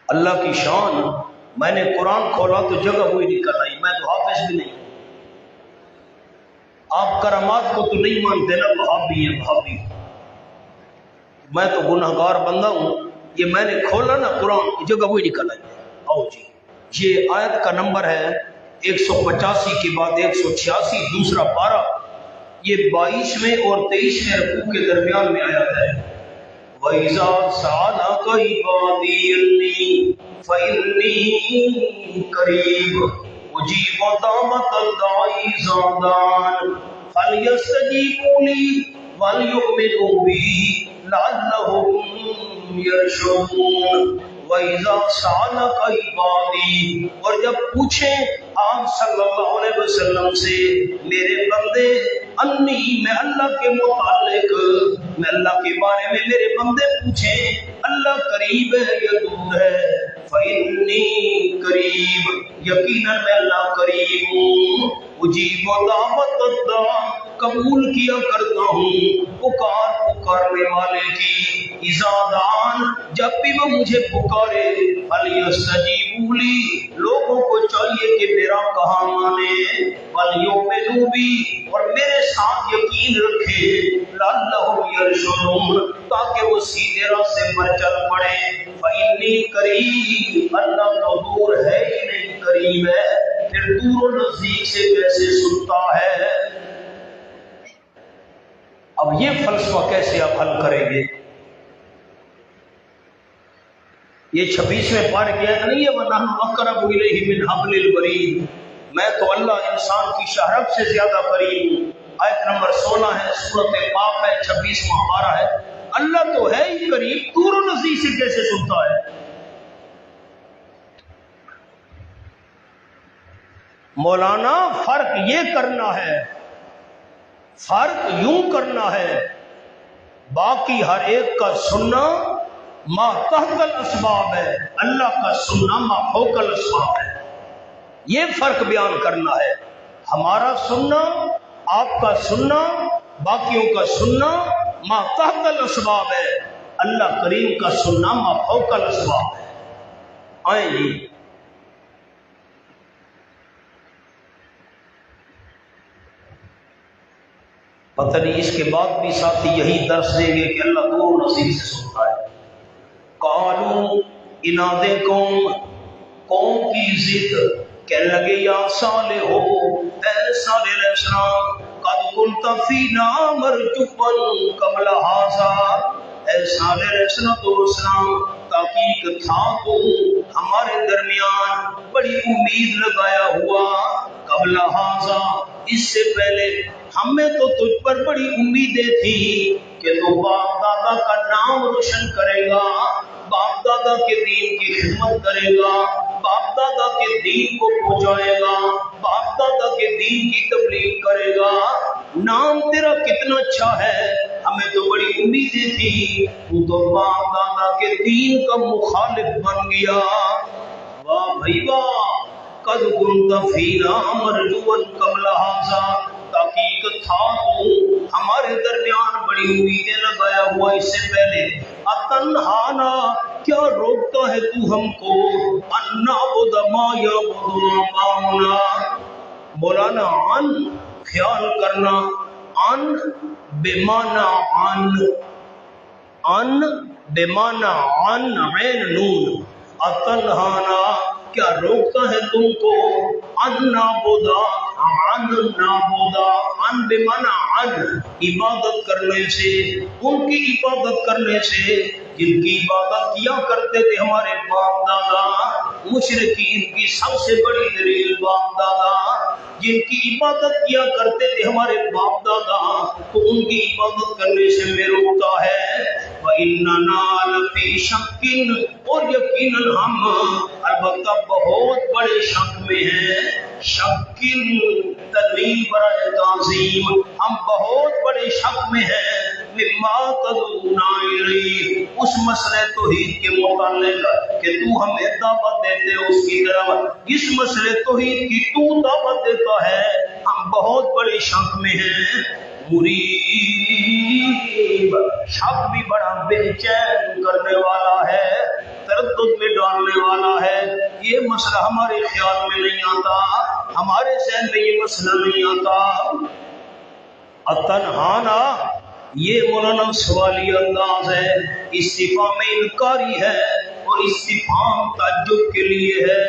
اللہ کی شان, میں نے قرآن کھولا تو جگہ ہوئی نکل آئی. میں تو حافظ بھی نہیں. آپ کرامات کو تو نہیں مانتے نا, وہابی ہے وہابی. میں تو گناہگار بندہ ہوں. یہ میں نے کھولا نا قرآن, جگہ ہوئی نکل آئی. آؤ جی یہ آیت کا نمبر ہے 185 کے بعد 186 دوسرا پارہ، یہ 22ویں اور 23ویں رکوع کے درمیان میں آیت ہے۔ وَإِذَا سَأَلَكَ عِبَادِي عَنِّي فَإِنِّي قَرِيبٌ أُجِيبُ دَعْوَةَ الدَّاعِ إِذَا دَعَانِ فَلْيَسْتَجِيبُوا لِي وَلْيُؤْمِنُوا بِي لَعَلَّهُمْ يَرْشُدُونَ۔ وَإِذَا سَأَلَكَ عِبَادِي، اور جب پوچھیں آپ صلی اللہ علیہ وسلم سے میرے بندے، انی میں اللہ کے متعلق، میں اللہ کے بارے میں میرے بندے پوچھیں اللہ قریب ہے یا دور ہے، فَإِنِّي قریب، یقیناً میں اللہ قریب ہوں، اجیب دعوت الداع، قبول کیا کرتا ہوں پکارنے والے کی، اذا دعان، جب بھی وہ مجھے پکارے، فَلْيَسْتَجِيبُوا لِي، لوگوں کو چاہیے کہ میرا کہا مانے، وَلْيُؤْمِنُوا بِي، اور میرے ساتھ یقین رکھے، لَعَلَّهُمْ يَرْشُدُونَ، تاکہ وہ سیدھے راستے پر چل پڑے۔ فَإِنِّي قَرِيبٌ، اللہ تو دور ہے ہی نہیں قریب ہے، پھر دور و نزدیک سے کیسے سنتا ہے؟ اب یہ فلسفہ کیسے آپ حل کریں گے؟ یہ 26ویں پارے کی آیت نہیں ہے وَنَحْنُ أَقْرَبُ إِلَيْهِ مِنْ حَبْلِ الْوَرِيدِ، میں تو اللہ انسان کی شہرب سے زیادہ قریب ہوں۔ آیت نمبر 16 ہے، سورۃ قاف ہے، 26واں پارہ ہے۔ اللہ تو ہے ہی قریب، دور و نزدیک سے کیسے سنتا ہے؟ مولانا فرق یہ کرنا ہے، فرق یوں کرنا ہے، باقی ہر ایک کا سننا ما تحت الاسباب ہے، اللہ کا سننا ما فوق الاسباب ہے، یہ فرق بیان کرنا ہے۔ ہمارا سننا، آپ کا سننا، باقیوں کا سننا ما تحت الاسباب ہے، اللہ کریم کا سننا ما فوق الاسباب ہے۔ آئیں جی، پتہ نہیں اس کے بعد بھی ساتھی یہی درس دیں گے کہ اللہ دور و نزدیک سے سنتا ہے۔ قالو، اناد قوم کی ضد، کہنے لگے یا صالح ہو، اے صالح علیہ السلام، قد كنت فینا مرجوا قبل هذا، اے صالح علیہ السلام، تحقیق تھا تو ہمارے درمیان بڑی امید لگایا ہوا، قبل هذا، اس سے پہلے ہمیں تو تجھ پر بڑی امیدیں تھی کہ تو باپ دادا کا نام روشن کرے گا، باپ دادا کے دین کی خدمت کرے گا، باپ دادا کے دین کو پہنچائے گا، باپ دادا کے دین کی تبلیغ کرے گا، نام تیرا کتنا اچھا ہے، ہمیں تو بڑی امیدیں تھی، تو باپ دادا کے دین کا مخالف بن گیا۔ واہ بھائی واہ، قد كنت فینا مرجوا قبل هذا، تحقیق تھا تو ہمارے درمیان بڑی امیدیں لگایا ہوا اس سے پہلے، اتنہانا، کیا روکتا ہے تو ہم کو، ان نعبد ما یعبد آباؤنا، مولانا ان خیال کرنا، ان بمعنی ان بمعنی عین نون، اتنہانا، کیا روکتا ہے تم کو، ان نعبدا، ان بمعنی ان، عبادت کرنے سے، ان کی عبادت کرنے سے جن کی عبادت کیا کرتے تھے ہمارے باپ دادا، مشرکین کی سب سے بڑی دلیل باپ دادا، جن کی عبادت کیا کرتے تھے ہمارے باپ دادا، تو ان کی عبادت کرنے سے میں روکتا ہے۔ وَإِنَّنَا لَفِي شَكٍّ، اور یقیناً ہم البتہ بہت بڑے شک میں ہیں، شکن تنوین برائے تعظیم، ہم بہت بڑے شک میں ہیں، مما تدعونا الیہ، اس مسئلہ توحید کے متعلق کہ تو ہمیں دعوت دیتے ہو اس کی طرف، جس مسئلہ توحید کی تو دعوت دیتا ہے ہم بہت بڑے شک میں ہیں۔ مریب، شک بھی بڑا بے چین کرنے والا ہے، تردد میں ڈالنے والا ہے، یہ مسئلہ ہمارے خیال میں نہیں آتا، ہمارے ذہن میں یہ مسئلہ نہیں آتا۔ اتنہانا، یہ مولانا سوالی انداز ہے، استفہام انکاری ہے اور استفہام تعجب کے لیے ہے۔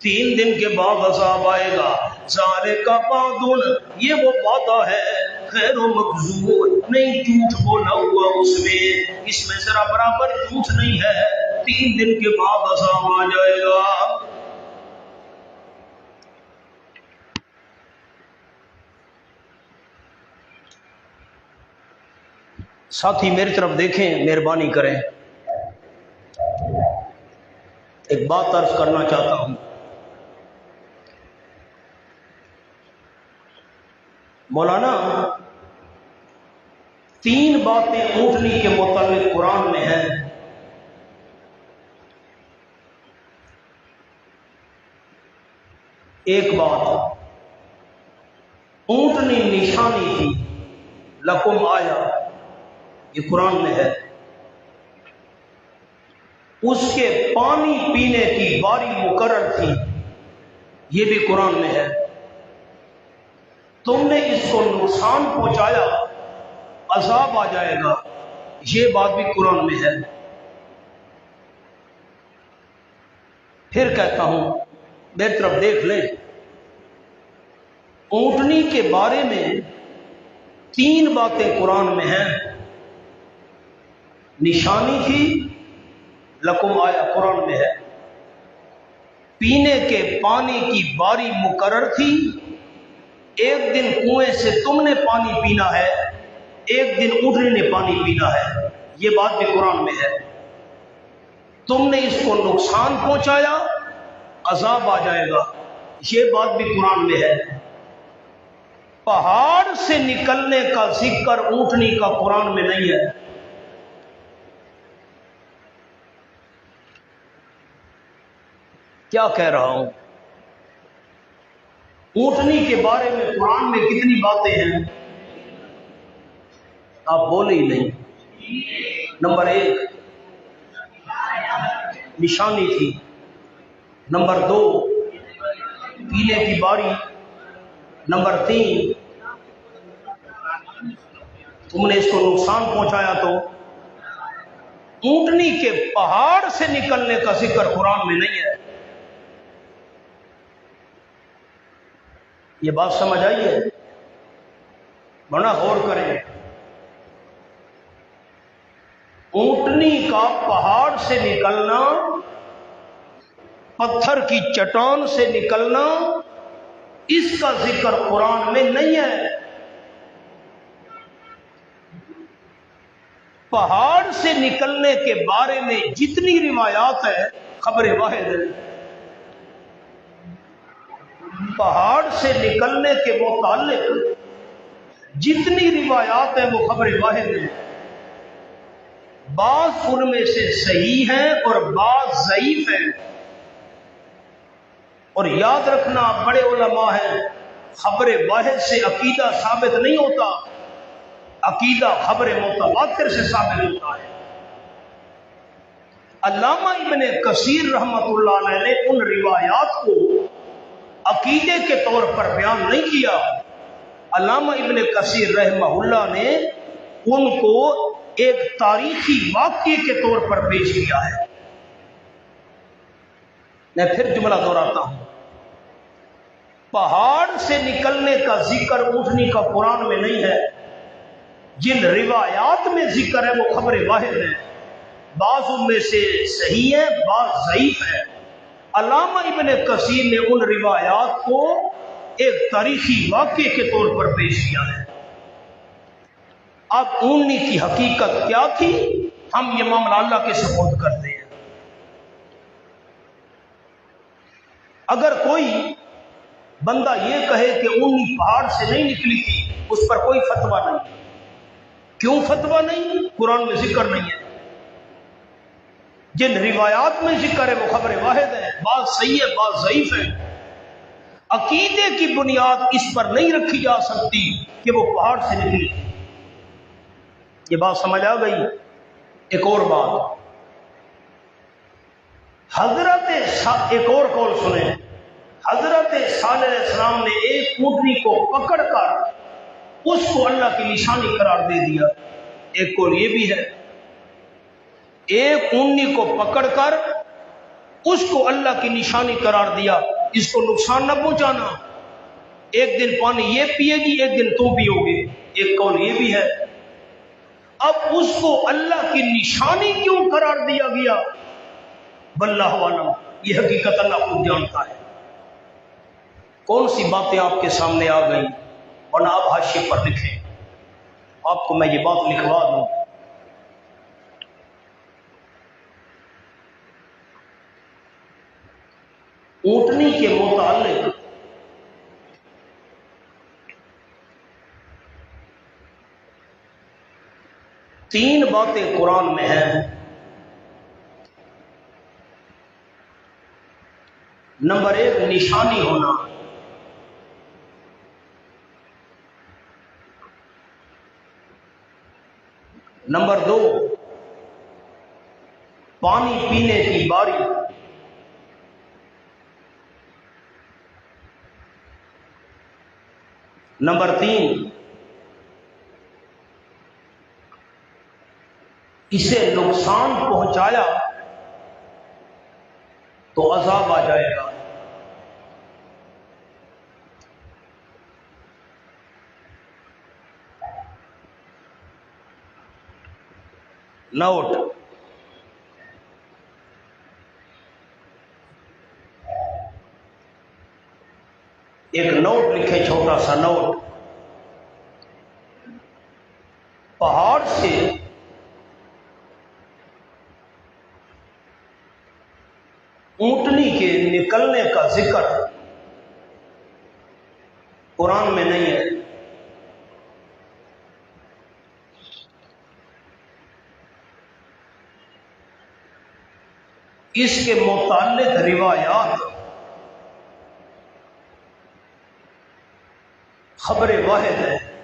3 دن کے بعد عذاب آئے گا. ذالک وعد، یہ وہ وعدہ ہے خیر و مکذوب، نہیں جھوٹ بولا ہوا اس میں ذرا برابر جھوٹ نہیں ہے. 3 دن کے بعد عذاب آ جائے گا. ساتھی میری طرف دیکھیں، مہربانی کریں، ایک بات عرض کرنا چاہتا ہوں. مولانا 3 باتیں اونٹنی کے متعلق قرآن میں ہیں. ایک بات، اونٹنی نشانی تھی، لکم آیا، یہ قرآن میں ہے. اس کے پانی پینے کی باری مقرر تھی، یہ بھی قرآن میں ہے. تم نے اس کو نقصان پہنچایا، عذاب آ جائے گا، یہ بات بھی قرآن میں ہے. پھر کہتا ہوں، میری طرف دیکھ لیں، اونٹنی کے بارے میں 3 باتیں قرآن میں ہیں. نشانی تھی، لکم آیا قرآن میں ہے. پینے کے پانی کی باری مقرر تھی، ایک دن کنویں سے تم نے پانی پینا ہے، ایک دن اونٹنی نے پانی پینا ہے، یہ بات بھی قرآن میں ہے. تم نے اس کو نقصان پہنچایا، عذاب آ جائے گا، یہ بات بھی قرآن میں ہے. پہاڑ سے نکلنے کا ذکر اونٹنی کا قرآن میں نہیں ہے. کیا کہہ رہا ہوں؟ اونٹنی کے بارے میں قرآن میں کتنی باتیں ہیں؟ آپ بولے ہی نہیں. نمبر 1 نشانی تھی، نمبر 2 پینے کی باری، نمبر 3 تم نے اس کو نقصان پہنچایا. تو اونٹنی کے پہاڑ سے نکلنے کا ذکر قرآن میں نہیں ہے. یہ بات سمجھ آئی ہے؟ بڑا غور کریں. اونٹنی کا پہاڑ سے نکلنا، پتھر کی چٹان سے نکلنا، اس کا ذکر قرآن میں نہیں ہے. پہاڑ سے نکلنے کے بارے میں جتنی روایات ہے خبر واحد ہے. پہاڑ سے نکلنے کے متعلق جتنی روایات ہیں وہ خبر واحد ہیں. بعض ان میں سے صحیح ہیں اور بعض ضعیف ہیں. اور یاد رکھنا، بڑے علماء ہیں، خبر واحد سے عقیدہ ثابت نہیں ہوتا، عقیدہ خبر متواتر سے ثابت ہوتا ہے. علامہ ابن کثیر رحمت اللہ علیہ نے ان روایات کو عقیدے کے طور پر بیان نہیں کیا. علامہ ابن کثیر رحمہ اللہ نے ان کو ایک تاریخی واقعے کے طور پر پیش کیا ہے. میں پھر جملہ دہراتا ہوں، پہاڑ سے نکلنے کا ذکر اونٹنی کا قرآن میں نہیں ہے. جن روایات میں ذکر ہے وہ خبر واحد ہے، بعض ان میں سے صحیح ہے، بعض ضعیف ہے. علامہ ابن کثیر نے ان روایات کو ایک تاریخی واقعے کے طور پر پیش کیا ہے. اب اونٹنی کی حقیقت کیا تھی، ہم یہ معاملہ اللہ کے سپرد کرتے ہیں. اگر کوئی بندہ یہ کہے کہ اونٹنی پہاڑ سے نہیں نکلی تھی، اس پر کوئی فتویٰ نہیں. کیوں فتویٰ نہیں؟ قرآن میں ذکر نہیں ہے. جن روایات میں ذکر ہے وہ خبر واحد ہے، بعض صحیح ہے، بعض ضعیف ہے. عقیدے کی بنیاد اس پر نہیں رکھی جا سکتی کہ وہ پہاڑ سے نکلی. یہ بات سمجھ آ گئی؟ ایک اور بات، ایک اور قول سنیں. حضرت صالح علیہ السلام نے ایک اونٹنی کو پکڑ کر اس کو اللہ کی نشانی قرار دے دیا. ایک قول یہ بھی ہے، ایک اونٹنی کو پکڑ کر اس کو اللہ کی نشانی قرار دیا، اس کو نقصان نہ پہنچانا، ایک دن پانی یہ پیے گی ایک دن تم پیو گے، ایک قول یہ بھی ہے۔ اب اس کو اللہ کی نشانی کیوں قرار دیا گیا، واللہ عالم، یہ حقیقت اللہ خود جانتا ہے۔ کون سی باتیں آپ کے سامنے آ گئی، ورنہ آپ حاشیے پر لکھیں، آپ کو میں یہ بات لکھوا دوں۔ اونٹنی کے متعلق تین باتیں قرآن میں ہیں۔ نمبر ایک، نشانی ہونا۔ نمبر دو، پانی پینے کی باری۔ نمبر تین، اسے نقصان پہنچایا تو عذاب آ جائے گا۔ نوٹ، ایک نوٹ لکھے، چھوٹا سا نوٹ۔ پہاڑ سے اونٹنی کے نکلنے کا ذکر قرآن میں نہیں ہے۔ اس کے متعلق روایات خبر واحد ہے۔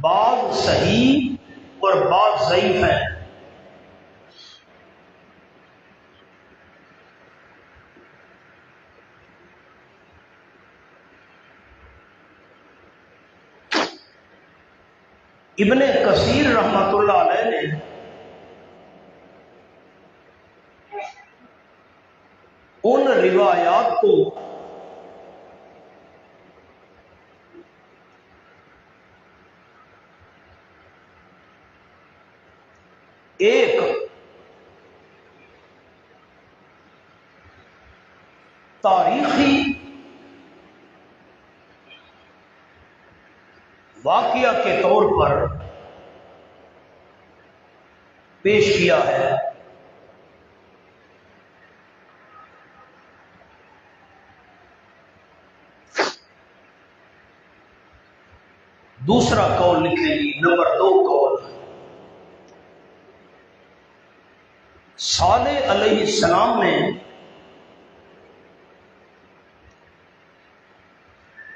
بعض صحیح اور بعض ضعیف ہیں۔ ابن کثیر رحمۃ اللہ علیہ نے ان روایات کو ایک تاریخی واقعہ کے طور پر پیش کیا ہے۔ دوسرا قول لکھیں گی، نمبر دو قول، صالح علیہ السلام نے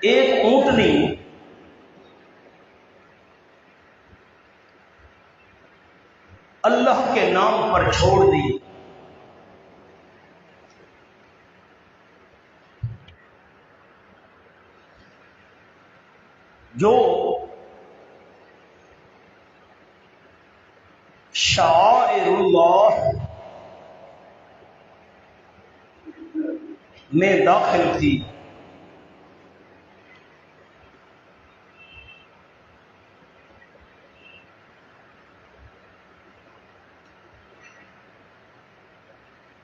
ایک اونٹنی اللہ کے نام پر چھوڑ دی۔ جو شعائر اللہ میں داخل تھی۔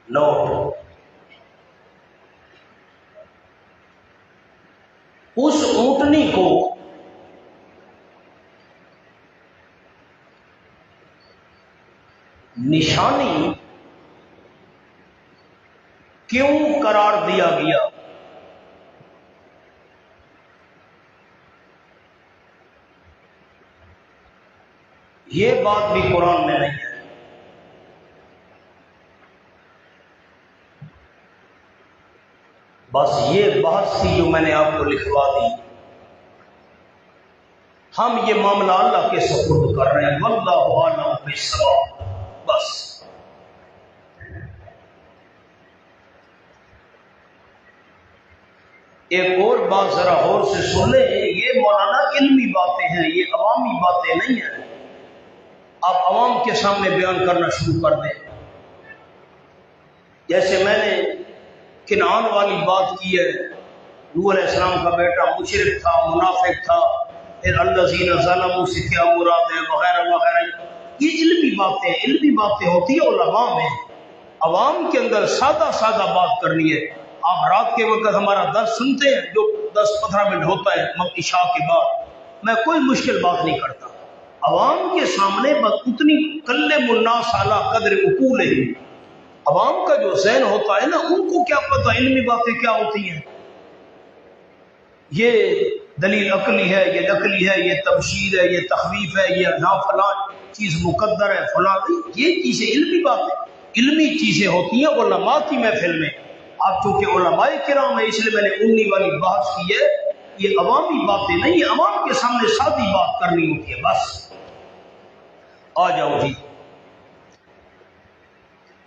نوٹ، اس اونٹنی کو نشانی کیوں قرار دیا گیا؟ یہ بات بھی قرآن میں نہیں ہے۔ بس یہ بحث تھی جو میں نے آپ کو لکھوا دی۔ ہم یہ معاملہ اللہ کے سپرد کر رہے ہیں، واللہ اعلم بالصواب۔ بس ایک اور بات ذرا غور سے سن لیں، یہ مولانا علمی باتیں ہیں، یہ عوامی باتیں نہیں ہیں۔ آپ عوام کے سامنے بیان کرنا شروع کر دیں۔ جیسے میں نے کنعان والی بات کی ہے، نوح علیہ السلام کا بیٹا مشرک تھا، منافق تھا، پھر الذین ظلموا سے کیا مراد ہے، وغیرہ وغیرہ۔ یہ علمی باتیں ہوتی ہیں علماء میں۔ عوام کے اندر سادہ سادہ بات کرنی ہے۔ آپ رات کے وقت ہمارا درس سنتے ہیں جو 10-15 منٹ ہوتا ہے عشاء کے بعد، میں کوئی مشکل بات نہیں کرتا۔ عوام کے سامنے بس اتنی کلم الناس علی قدر عقولہم، عوام کا جو ذہن ہوتا ہے نا، ان کو کیا پتہ علمی باتیں کیا ہوتی ہیں۔ یہ دلیل عقلی ہے، یہ نقلی ہے، یہ تبشیر ہے، یہ تخویف ہے، یہ نہ فلاں چیز مقدر ہے فلاں، یہ چیزیں علمی باتیں، علمی چیزیں ہوتی ہیں علماء کی محفل میں۔ آپ چونکہ علماء کرام ہیں اس لیے میں نے 19 والی بحث کی ہے۔ یہ عوامی باتیں نہیں، عوام کے سامنے سادی بات کرنی ہوتی ہے بس۔ آ جاؤ جی۔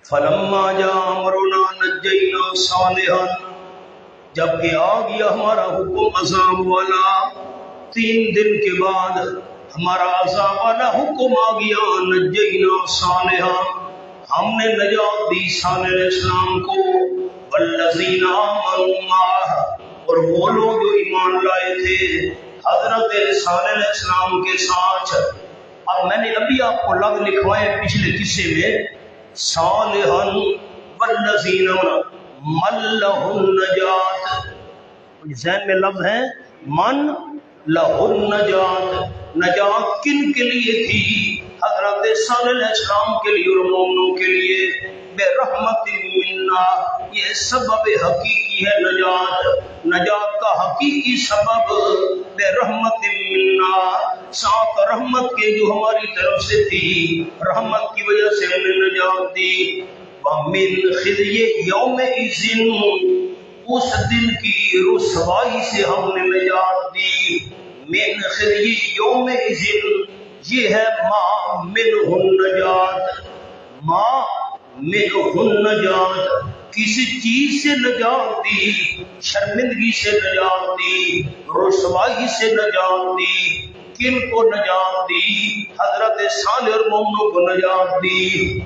فلما جاء امرنا نجینا صالحا، جب کہ آ گیا ہمارا حکم عذاب والا، 3 دن کے بعد ہمارا عذاب والا حکم آ گیا، نجینا صالحا، ہم نے نجات دی صالح علیہ السلام کو، والذین آمنوا معہ، اور وہ لوگ جو ایمان لائے تھے حضرت صالح علیہ السلام کے ساتھ۔ اب میں نے ابھی آپ کو لفظ لکھوائے پچھلے قصے میں، صالحا والذین من لہ النجات، ذہن میں لفظ ہے من لہ النجات، نجات کن کے لیے تھی؟ حضرت صالح علیہ السلام کے لیے اور مومنوں کے لیے، بے رحمت منا، یہ سبب حقیقی ہے نجات، نجات کا حقیقی سبب بے رحمت منا، ساتھ رحمت کے جو ہماری طرف سے تھی، رحمت کی وجہ سے ہم نے نجات دی۔ وَمِنْ خِزْيِ يَوْمِئِذٍ، اس دن کی رسوائی سے ہم نے نجات دی۔ من خزي يومئذ، یہ ہے ما منہ النجات، ما منہ النجات، کسی چیز سے نجات دی، شرمندگی سے نجات دی، رسوائی سے نجات دی۔ کن کو نجات دی؟ حضرت صالح اور مومنوں کو نجات دی۔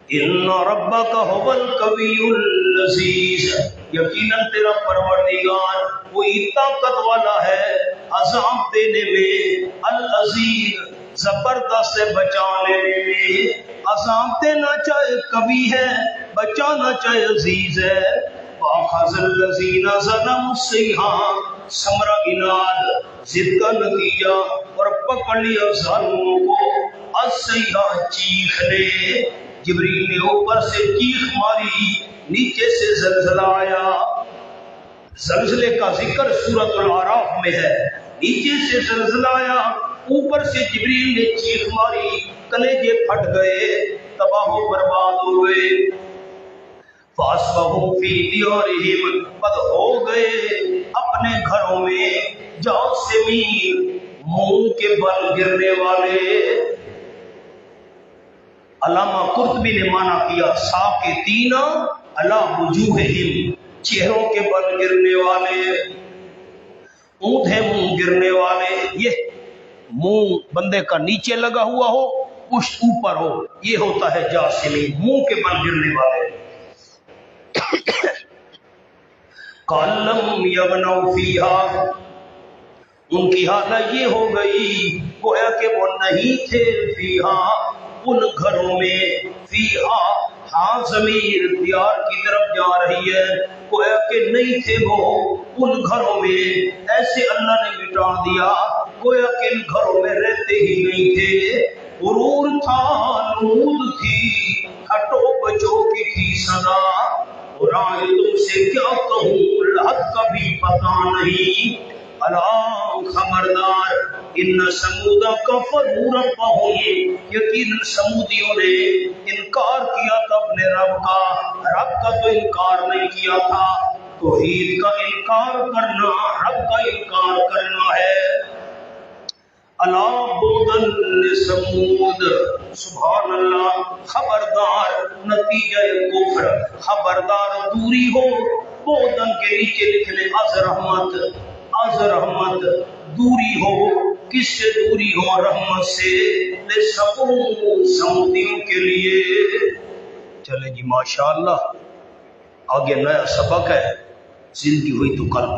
ان ربک هو القوی العزیز، یقیناً تیرا پروردگار وہی طاقت والا ہے عذاب دینے میں، العزیز زبردست بچا لینے میں، عذاب دینا چاہے قوی ہے، بچانا چاہے عزیز ہے۔ وَأَخَذَ الَّذِينَ ظَلَمُوا الصَّيْحَةُ، ثمرہ اناد، ضد کا نتیجہ، اور پکڑ لیا ظالموں کو، الصَّيْحَةُ، چیخ نے، جبریل نے اوپر سے چیخ ماری، نیچے سے زلزلہ آیا۔ زلزلے کا ذکر سورۃ الاعراف میں ہے، نیچے سے زلزلہ آیا، اوپر سے جبریل نے چیخ ماری، کلیجے پھٹ گئے، تباہ و برباد ہو گئے۔ فَأَصْبَحُوا فِي دِيَارِهِمْ، بد ہو گئے اپنے گھروں میں، جاثمین، منہ کے بل گرنے والے۔ علامہ قرطبی نے مانا کیا ساکتین علی وجوہہم، چہروں کے بل گرنے والے، اونھے منہ گرنے والے۔ یہ منہ بندے کا نیچے لگا ہوا ہو، پشت اوپر ہو، یہ ہوتا ہے جاثمین، منہ کے بل گرنے والے۔ کَلَّمْ یَغْنَوْا فِیہا، ان کی حالت یہ ہو گئی گویا کہ وہ نہیں تھے فیہا، ان گھروں میں، فیہا، ہاں ضمیر دیار کی طرف جا رہی ہے، گویا کہ نہیں تھے وہ ان گھروں میں، ایسے اللہ نے مٹا دیا گویا کہ ان گھروں میں رہتے ہی نہیں تھے۔ غرور تھا، نمود تھی، ہٹو بچوں کی تھی صدا، قرآن تم سے کیا کہوں، لحد کا بھی پتا نہیں۔ الا خبردار، ان سمود کفروا ربهم، یقیناً سمودیوں نے انکار کیا تھا اپنے رب کا، رب کا تو انکار نہیں کیا تھا، توحید کا انکار کرنا رب کا انکار کرنا ہے۔ الا بعدن لثمود، سبحان اللہ، خبردار، نتیجہ کفر، خبردار دوری ہو، بعدن کے نیچے لکھ لیں از رحمت، از رحمت دوری ہو، کس سے دوری ہو رحمت سے، لے سکوں سمتیوں کے لیے۔ چلے جی ماشاءاللہ، آگے نیا سبق ہے، زندگی ہوئی تو کل